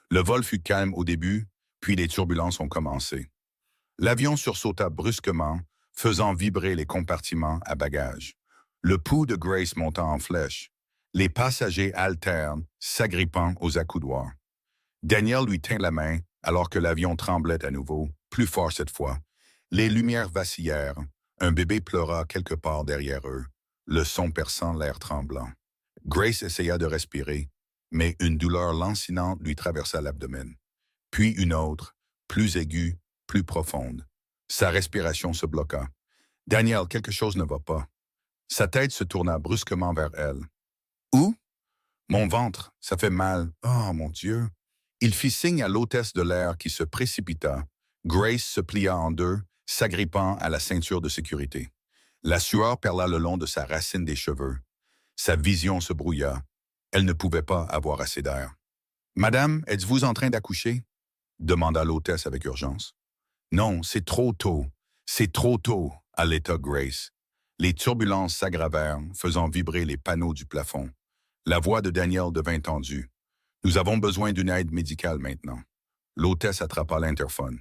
S1: Le vol fut calme au début, puis les turbulences ont commencé. » L'avion sursauta brusquement, faisant vibrer les compartiments à bagages. Le pouls de Grace monta en flèche. Les passagers alternent, s'agrippant aux accoudoirs. Daniel lui tint la main alors que l'avion tremblait à nouveau, plus fort cette fois. Les lumières vacillèrent. Un bébé pleura quelque part derrière eux, le son perçant l'air tremblant. Grace essaya de respirer, mais une douleur lancinante lui traversa l'abdomen. Puis une autre, plus aiguë, plus profonde. Sa respiration se bloqua. « Daniel, quelque chose ne va pas. » Sa tête se tourna brusquement vers elle. Où? Mon ventre, ça fait mal. Oh mon Dieu. Il fit signe à l'hôtesse de l'air qui se précipita. Grace se plia en deux, s'agrippant à la ceinture de sécurité. La sueur perla le long de sa racine des cheveux. Sa vision se brouilla. Elle ne pouvait pas avoir assez d'air. Madame, êtes-vous en train d'accoucher? Demanda l'hôtesse avec urgence. Non, c'est trop tôt. C'est trop tôt, allaita Grace. Les turbulences s'aggravèrent, faisant vibrer les panneaux du plafond. La voix de Daniel devint tendue. Nous avons besoin d'une aide médicale maintenant. L'hôtesse attrapa l'interphone.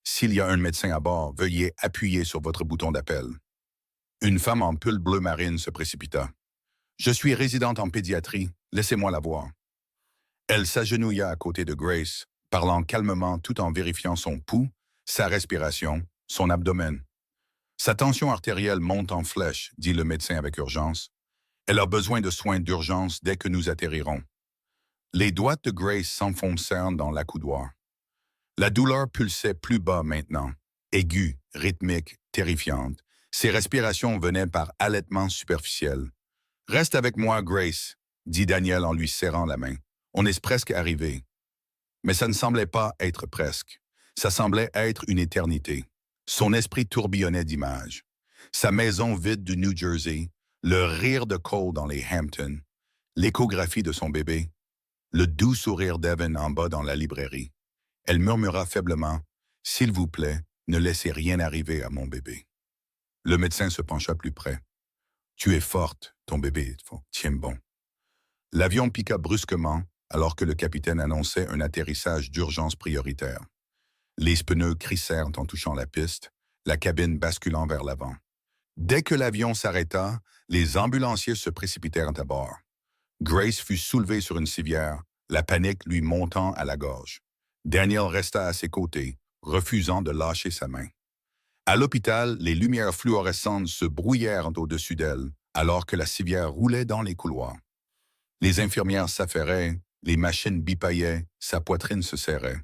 S1: S'il y a un médecin à bord, veuillez appuyer sur votre bouton d'appel. Une femme en pull bleu marine se précipita. Je suis résidente en pédiatrie, laissez-moi la voir. Elle s'agenouilla à côté de Grace, parlant calmement tout en vérifiant son pouls, sa respiration, son abdomen. Sa tension artérielle monte en flèche, dit le médecin avec urgence. Elle a besoin de soins d'urgence dès que nous atterrirons. Les doigts de Grace s'enfoncèrent dans l'accoudoir. La douleur pulsait plus bas maintenant, aiguë, rythmique, terrifiante. Ses respirations venaient par halètements superficiels. « Reste avec moi, Grace », dit Daniel en lui serrant la main. « On est presque arrivé. » Mais ça ne semblait pas être presque. Ça semblait être une éternité. Son esprit tourbillonnait d'images. Sa maison vide du New Jersey, le rire de Cole dans les Hamptons, l'échographie de son bébé, le doux sourire d'Evan en bas dans la librairie. Elle murmura faiblement, « S'il vous plaît, ne laissez rien arriver à mon bébé. » Le médecin se pencha plus près. « Tu es forte, ton bébé est fort. Tiens bon. » L'avion piqua brusquement alors que le capitaine annonçait un atterrissage d'urgence prioritaire. Les pneus crissèrent en touchant la piste, la cabine basculant vers l'avant. Dès que l'avion s'arrêta, les ambulanciers se précipitèrent à bord. Grace fut soulevée sur une civière, la panique lui montant à la gorge. Daniel resta à ses côtés, refusant de lâcher sa main. À l'hôpital, les lumières fluorescentes se brouillèrent au-dessus d'elle, alors que la civière roulait dans les couloirs. Les infirmières s'affairaient, les machines bipaillaient, sa poitrine se serrait.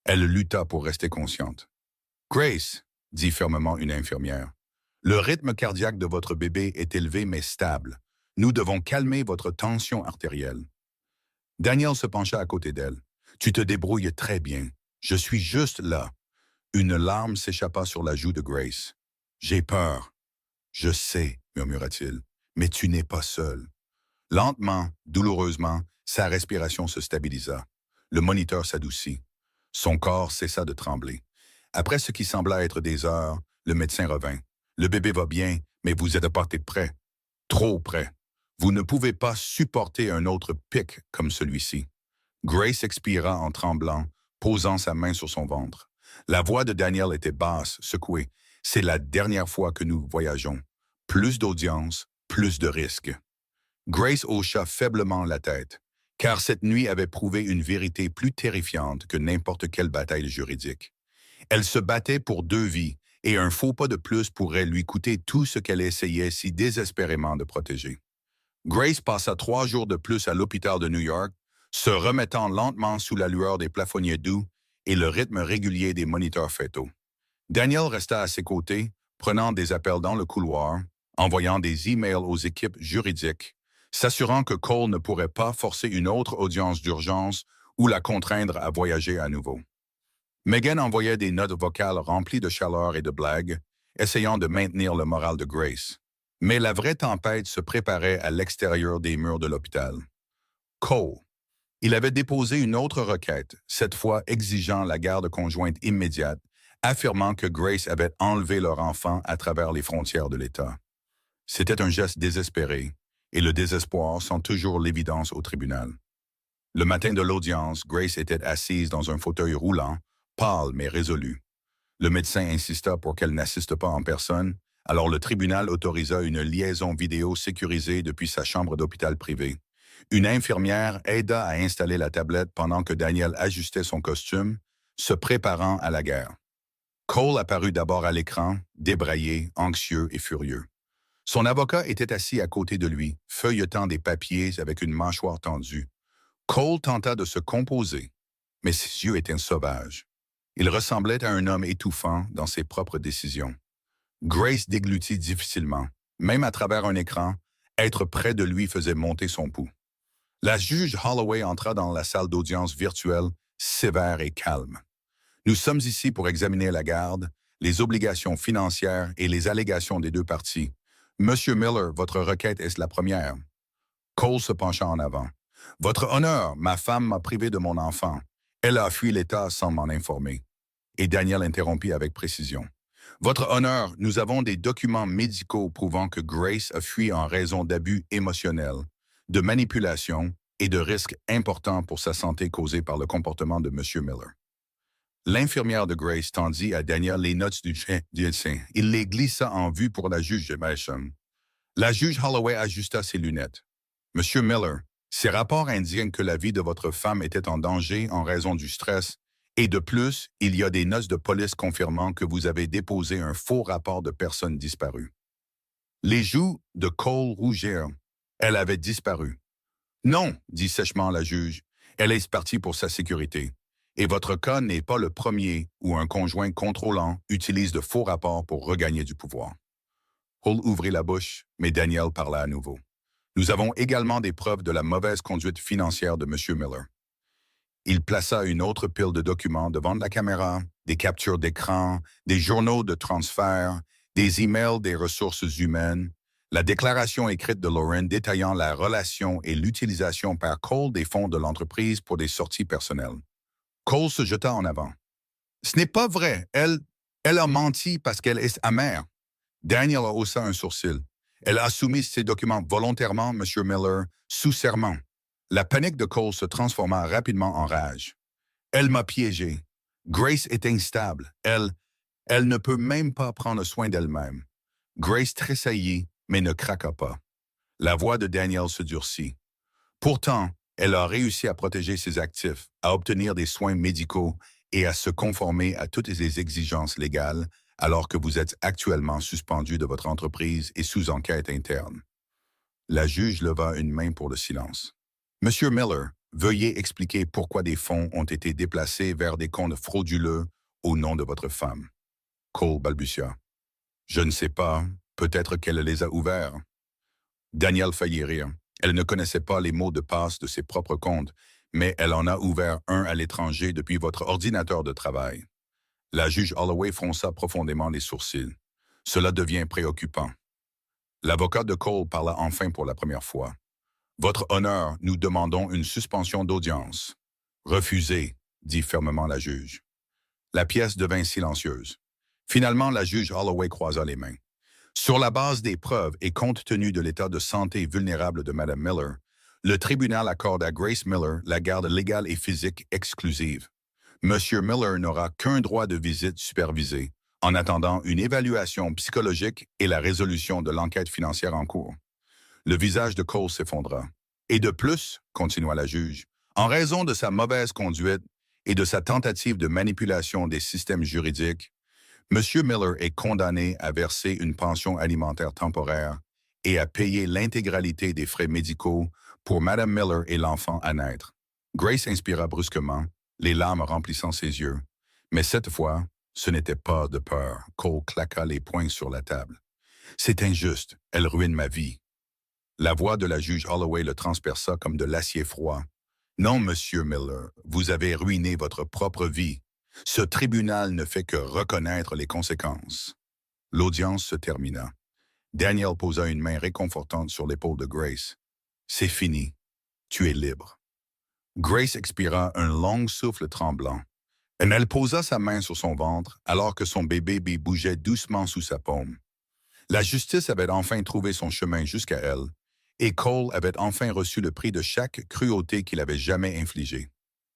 S1: Elle lutta pour rester consciente. « Grace », dit fermement une infirmière, « le rythme cardiaque de votre bébé est élevé mais stable. Nous devons calmer votre tension artérielle. » Daniel se pencha à côté d'elle. « Tu te débrouilles très bien. Je suis juste là. » Une larme s'échappa sur la joue de Grace. « J'ai peur. »« Je sais, » murmura-t-il, « mais tu n'es pas seul. » Lentement, douloureusement, sa respiration se stabilisa. Le moniteur s'adoucit. Son corps cessa de trembler. Après ce qui sembla être des heures, le médecin revint. « Le bébé va bien, mais vous êtes à portée de près. Trop près. Vous ne pouvez pas supporter un autre pic comme celui-ci. » Grace expira en tremblant, posant sa main sur son ventre. La voix de Daniel était basse, secouée. « C'est la dernière fois que nous voyageons. Plus d'audience, plus de risques. » Grace hocha faiblement la tête, car cette nuit avait prouvé une vérité plus terrifiante que n'importe quelle bataille juridique. Elle se battait pour 2 vies, et un faux pas de plus pourrait lui coûter tout ce qu'elle essayait si désespérément de protéger. Grace passa 3 jours de plus à l'hôpital de New York, se remettant lentement sous la lueur des plafonniers doux et le rythme régulier des moniteurs fœtaux. Daniel resta à ses côtés, prenant des appels dans le couloir, envoyant des emails aux équipes juridiques, s'assurant que Cole ne pourrait pas forcer une autre audience d'urgence ou la contraindre à voyager à nouveau. Megan envoyait des notes vocales remplies de chaleur et de blagues, essayant de maintenir le moral de Grace. Mais la vraie tempête se préparait à l'extérieur des murs de l'hôpital. Cole. Il avait déposé une autre requête, cette fois exigeant la garde conjointe immédiate, affirmant que Grace avait enlevé leur enfant à travers les frontières de l'État. C'était un geste désespéré, et le désespoir sent toujours l'évidence au tribunal. Le matin de l'audience, Grace était assise dans un fauteuil roulant, pâle mais résolue. Le médecin insista pour qu'elle n'assiste pas en personne, alors le tribunal autorisa une liaison vidéo sécurisée depuis sa chambre d'hôpital privé. Une infirmière aida à installer la tablette pendant que Daniel ajustait son costume, se préparant à la guerre. Cole apparut d'abord à l'écran, débraillé, anxieux et furieux. Son avocat était assis à côté de lui, feuilletant des papiers avec une mâchoire tendue. Cole tenta de se composer, mais ses yeux étaient sauvages. Il ressemblait à un homme étouffant dans ses propres décisions. Grace déglutit difficilement. Même à travers un écran, être près de lui faisait monter son pouls. La juge Holloway entra dans la salle d'audience virtuelle, sévère et calme. Nous sommes ici pour examiner la garde, les obligations financières et les allégations des deux parties. Monsieur Miller, votre requête est la première. Cole se pencha en avant. Votre honneur, ma femme m'a privé de mon enfant. Elle a fui l'État sans m'en informer. Et Daniel interrompit avec précision. Votre honneur, nous avons des documents médicaux prouvant que Grace a fui en raison d'abus émotionnels, de manipulation et de risques importants pour sa santé causés par le comportement de M. Miller. L'infirmière de Grace tendit à Daniel les notes du médecin. Il les glissa en vue pour la juge Masham. La juge Holloway ajusta ses lunettes. Monsieur Miller, ces rapports indiquent que la vie de votre femme était en danger en raison du stress, et de plus, il y a des notes de police confirmant que vous avez déposé un faux rapport de personne disparue. Les joues de Cole rougirent. Elle avait disparu. Non, dit sèchement la juge, elle est partie pour sa sécurité. Et votre cas n'est pas le premier où un conjoint contrôlant utilise de faux rapports pour regagner du pouvoir. Hull ouvrit la bouche, mais Daniel parla à nouveau. Nous avons également des preuves de la mauvaise conduite financière de M. Miller. Il plaça une autre pile de documents devant la caméra, des captures d'écran, des journaux de transfert, des emails des ressources humaines, la déclaration écrite de Lauren détaillant la relation et l'utilisation par Cole des fonds de l'entreprise pour des sorties personnelles. Cole se jeta en avant. Ce n'est pas vrai, elle a menti parce qu'elle est amère. Daniel haussa un sourcil. Elle a soumis ces documents volontairement, M. Miller, sous serment. La panique de Cole se transforma rapidement en rage. Elle m'a piégé. Grace est instable. Elle ne peut même pas prendre soin d'elle-même. Grace tressaillit, mais ne craqua pas. La voix de Daniel se durcit. Pourtant, elle a réussi à protéger ses actifs, à obtenir des soins médicaux et à se conformer à toutes les exigences légales, alors que vous êtes actuellement suspendu de votre entreprise et sous enquête interne. La juge leva une main pour le silence. Monsieur Miller, veuillez expliquer pourquoi des fonds ont été déplacés vers des comptes frauduleux au nom de votre femme. Cole balbutia. Je ne sais pas, peut-être qu'elle les a ouverts. Daniel faillit rire. Elle ne connaissait pas les mots de passe de ses propres comptes, mais elle en a ouvert un à l'étranger depuis votre ordinateur de travail. La juge Holloway fronça profondément les sourcils. Cela devient préoccupant. L'avocat de Cole parla enfin pour la première fois. Votre honneur, nous demandons une suspension d'audience. Refusé, dit fermement la juge. La pièce devint silencieuse. Finalement, la juge Holloway croisa les mains. Sur la base des preuves et compte tenu de l'état de santé vulnérable de Mme Miller, le tribunal accorde à Grace Miller la garde légale et physique exclusive. M. Miller n'aura qu'un droit de visite supervisé, en attendant une évaluation psychologique et la résolution de l'enquête financière en cours. Le visage de Cole s'effondra. Et de plus, continua la juge, en raison de sa mauvaise conduite et de sa tentative de manipulation des systèmes juridiques, M. Miller est condamné à verser une pension alimentaire temporaire et à payer l'intégralité des frais médicaux pour Mme Miller et l'enfant à naître. Grace inspira brusquement, les larmes remplissant ses yeux. Mais cette fois, ce n'était pas de peur. Cole claqua les poings sur la table. C'est injuste, elle ruine ma vie. La voix de la juge Holloway le transperça comme de l'acier froid. Non, Monsieur Miller, vous avez ruiné votre propre vie. Ce tribunal ne fait que reconnaître les conséquences. L'audience se termina. Daniel posa une main réconfortante sur l'épaule de Grace. C'est fini. Tu es libre. Grace expira un long souffle tremblant. Et elle posa sa main sur son ventre alors que son bébé bougeait doucement sous sa paume. La justice avait enfin trouvé son chemin jusqu'à elle, et Cole avait enfin reçu le prix de chaque cruauté qu'il avait jamais infligée.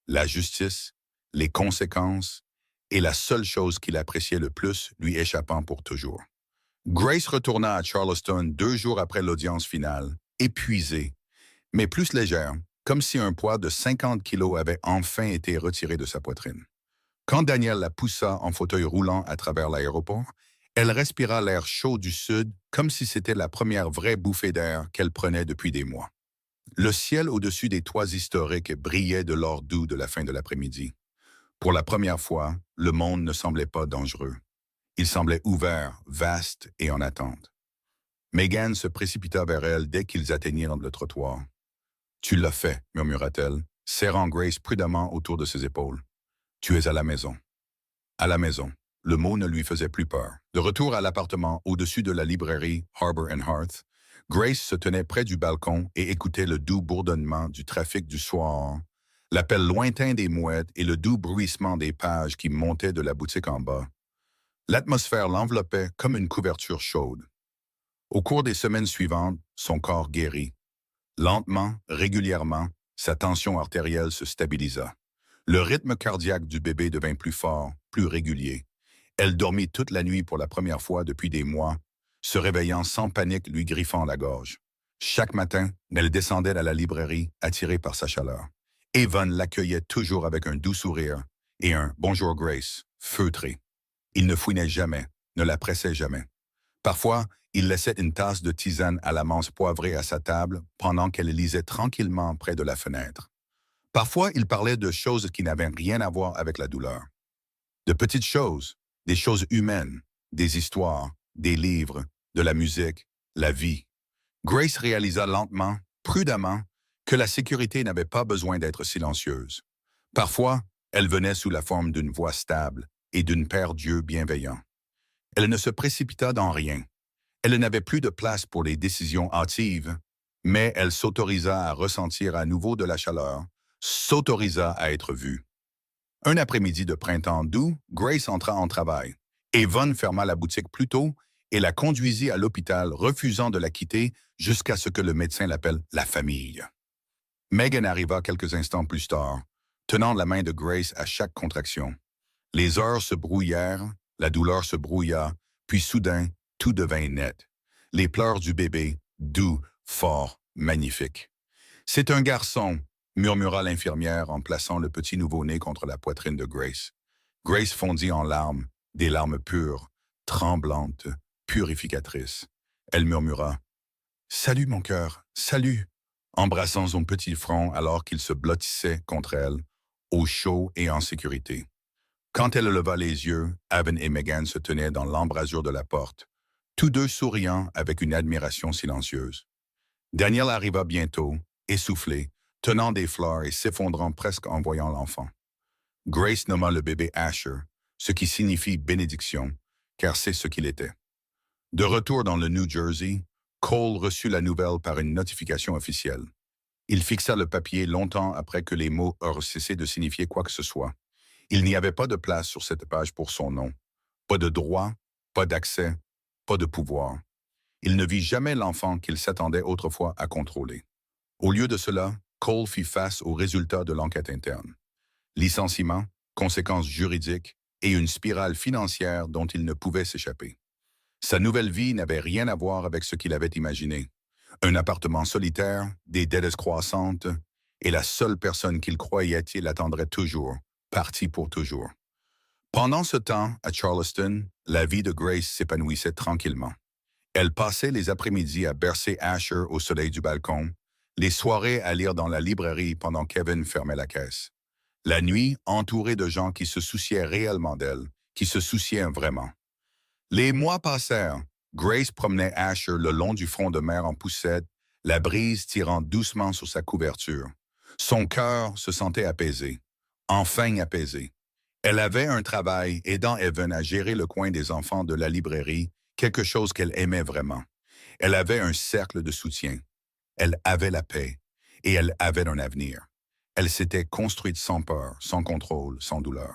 S1: La justice, les conséquences, et la seule chose qu'il appréciait le plus lui échappant pour toujours. Grace retourna à Charleston 2 jours après l'audience finale, épuisée, mais plus légère, comme si un poids de 50 kilos avait enfin été retiré de sa poitrine. Quand Daniel la poussa en fauteuil roulant à travers l'aéroport, elle respira l'air chaud du sud comme si c'était la première vraie bouffée d'air qu'elle prenait depuis des mois. Le ciel au-dessus des toits historiques brillait de l'or doux de la fin de l'après-midi. Pour la première fois, le monde ne semblait pas dangereux. Il semblait ouvert, vaste et en attente. Megan se précipita vers elle dès qu'ils atteignirent le trottoir. Tu l'as fait, murmura-t-elle, serrant Grace prudemment autour de ses épaules. Tu es à la maison. À la maison. Le mot ne lui faisait plus peur. De retour à l'appartement au-dessus de la librairie Harbour and Hearth, Grace se tenait près du balcon et écoutait le doux bourdonnement du trafic du soir, l'appel lointain des mouettes et le doux bruissement des pages qui montaient de la boutique en bas. L'atmosphère l'enveloppait comme une couverture chaude. Au cours des semaines suivantes, son corps guérit. Lentement, régulièrement, sa tension artérielle se stabilisa. Le rythme cardiaque du bébé devint plus fort, plus régulier. Elle dormit toute la nuit pour la première fois depuis des mois, se réveillant sans panique, lui griffant la gorge. Chaque matin, elle descendait à la librairie, attirée par sa chaleur. Evan l'accueillait toujours avec un doux sourire et un « Bonjour Grace » feutré. Il ne fouinait jamais, ne la pressait jamais. Parfois, il laissait une tasse de tisane à la menthe poivrée à sa table pendant qu'elle lisait tranquillement près de la fenêtre. Parfois, il parlait de choses qui n'avaient rien à voir avec la douleur. De petites choses, des choses humaines, des histoires, des livres, de la musique, la vie. Grace réalisa lentement, prudemment, que la sécurité n'avait pas besoin d'être silencieuse. Parfois, elle venait sous la forme d'une voix stable et d'une paire d'yeux bienveillants. Elle ne se précipita dans rien. Elle n'avait plus de place pour les décisions hâtives, mais elle s'autorisa à ressentir à nouveau de la chaleur, s'autorisa à être vue. Un après-midi de printemps doux, Grace entra en travail. Evan ferma la boutique plus tôt et la conduisit à l'hôpital, refusant de la quitter jusqu'à ce que le médecin l'appelle « la famille ». Megan arriva quelques instants plus tard, tenant la main de Grace à chaque contraction. Les heures se brouillèrent, la douleur se brouilla, puis soudain, tout devint net. Les pleurs du bébé, doux, forts, magnifiques. « C'est un garçon », murmura l'infirmière en plaçant le petit nouveau-né contre la poitrine de Grace. Grace fondit en larmes, des larmes pures, tremblantes, purificatrices. Elle murmura « Salut, mon cœur, salut », embrassant son petit front alors qu'il se blottissait contre elle, au chaud et en sécurité. Quand elle leva les yeux, Evan et Megan se tenaient dans l'embrasure de la porte, tous deux souriant avec une admiration silencieuse. Daniel arriva bientôt, essoufflé, tenant des fleurs et s'effondrant presque en voyant l'enfant. Grace nomma le bébé Asher, ce qui signifie bénédiction, car c'est ce qu'il était. De retour dans le New Jersey, Cole reçut la nouvelle par une notification officielle. Il fixa le papier longtemps après que les mots eurent cessé de signifier quoi que ce soit. Il n'y avait pas de place sur cette page pour son nom. Pas de droit, pas d'accès, pas de pouvoir. Il ne vit jamais l'enfant qu'il s'attendait autrefois à contrôler. Au lieu de cela, Cole fit face aux résultats de l'enquête interne. Licenciement, conséquences juridiques et une spirale financière dont il ne pouvait s'échapper. Sa nouvelle vie n'avait rien à voir avec ce qu'il avait imaginé. Un appartement solitaire, des dettes croissantes, et la seule personne qu'il croyait il attendrait toujours, parti pour toujours. Pendant ce temps, à Charleston, la vie de Grace s'épanouissait tranquillement. Elle passait les après-midi à bercer Asher au soleil du balcon, les soirées à lire dans la librairie pendant qu'Evan fermait la caisse. La nuit, entourée de gens qui se souciaient réellement d'elle, qui se souciaient vraiment. Les mois passèrent. Grace promenait Asher le long du front de mer en poussette, la brise tirant doucement sur sa couverture. Son cœur se sentait apaisé, enfin apaisé. Elle avait un travail aidant Evan à gérer le coin des enfants de la librairie, quelque chose qu'elle aimait vraiment. Elle avait un cercle de soutien. Elle avait la paix et elle avait un avenir. Elle s'était construite sans peur, sans contrôle, sans douleur.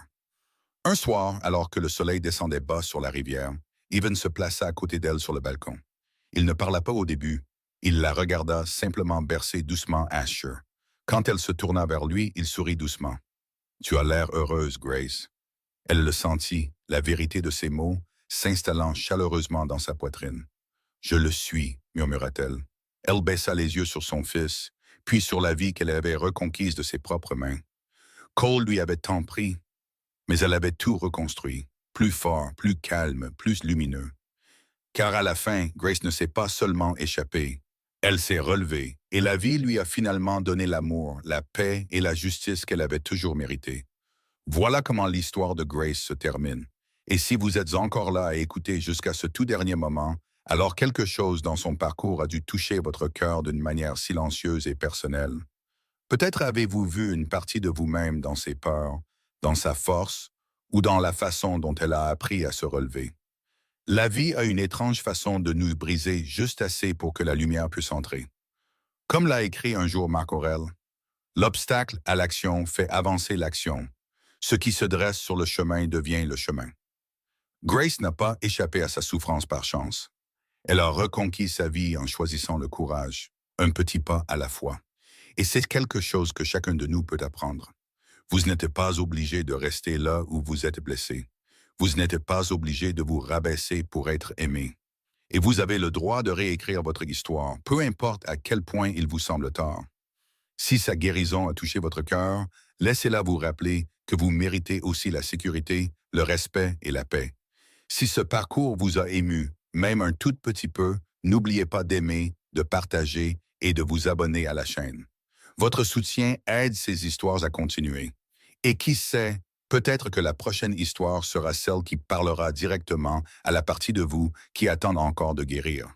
S1: Un soir, alors que le soleil descendait bas sur la rivière, Evan se plaça à côté d'elle sur le balcon. Il ne parla pas au début. Il la regarda simplement bercer doucement Asher. Quand elle se tourna vers lui, il sourit doucement. « Tu as l'air heureuse, Grace. » Elle le sentit, la vérité de ses mots, s'installant chaleureusement dans sa poitrine. « Je le suis, » murmura-t-elle. Elle baissa les yeux sur son fils, puis sur la vie qu'elle avait reconquise de ses propres mains. Cole lui avait tant pris, mais elle avait tout reconstruit, plus fort, plus calme, plus lumineux. Car à la fin, Grace ne s'est pas seulement échappée, elle s'est relevée, et la vie lui a finalement donné l'amour, la paix et la justice qu'elle avait toujours méritées. Voilà comment l'histoire de Grace se termine. Et si vous êtes encore là à écouter jusqu'à ce tout dernier moment, Alors quelque chose dans son parcours a dû toucher votre cœur d'une manière silencieuse et personnelle. Peut-être avez-vous vu une partie de vous-même dans ses peurs, dans sa force ou dans la façon dont elle a appris à se relever. La vie a une étrange façon de nous briser juste assez pour que la lumière puisse entrer. Comme l'a écrit un jour Marc Aurèle, l'obstacle à l'action fait avancer l'action. Ce qui se dresse sur le chemin devient le chemin. Grace n'a pas échappé à sa souffrance par chance. Elle a reconquis sa vie en choisissant le courage, un petit pas à la fois. Et c'est quelque chose que chacun de nous peut apprendre. Vous n'êtes pas obligé de rester là où vous êtes blessé. Vous n'êtes pas obligé de vous rabaisser pour être aimé. Et vous avez le droit de réécrire votre histoire, peu importe à quel point il vous semble tard. Si sa guérison a touché votre cœur, laissez-la vous rappeler que vous méritez aussi la sécurité, le respect et la paix. Si ce parcours vous a ému, même un tout petit peu, n'oubliez pas d'aimer, de partager et de vous abonner à la chaîne. Votre soutien aide ces histoires à continuer. Et qui sait, peut-être que la prochaine histoire sera celle qui parlera directement à la partie de vous qui attend encore de guérir.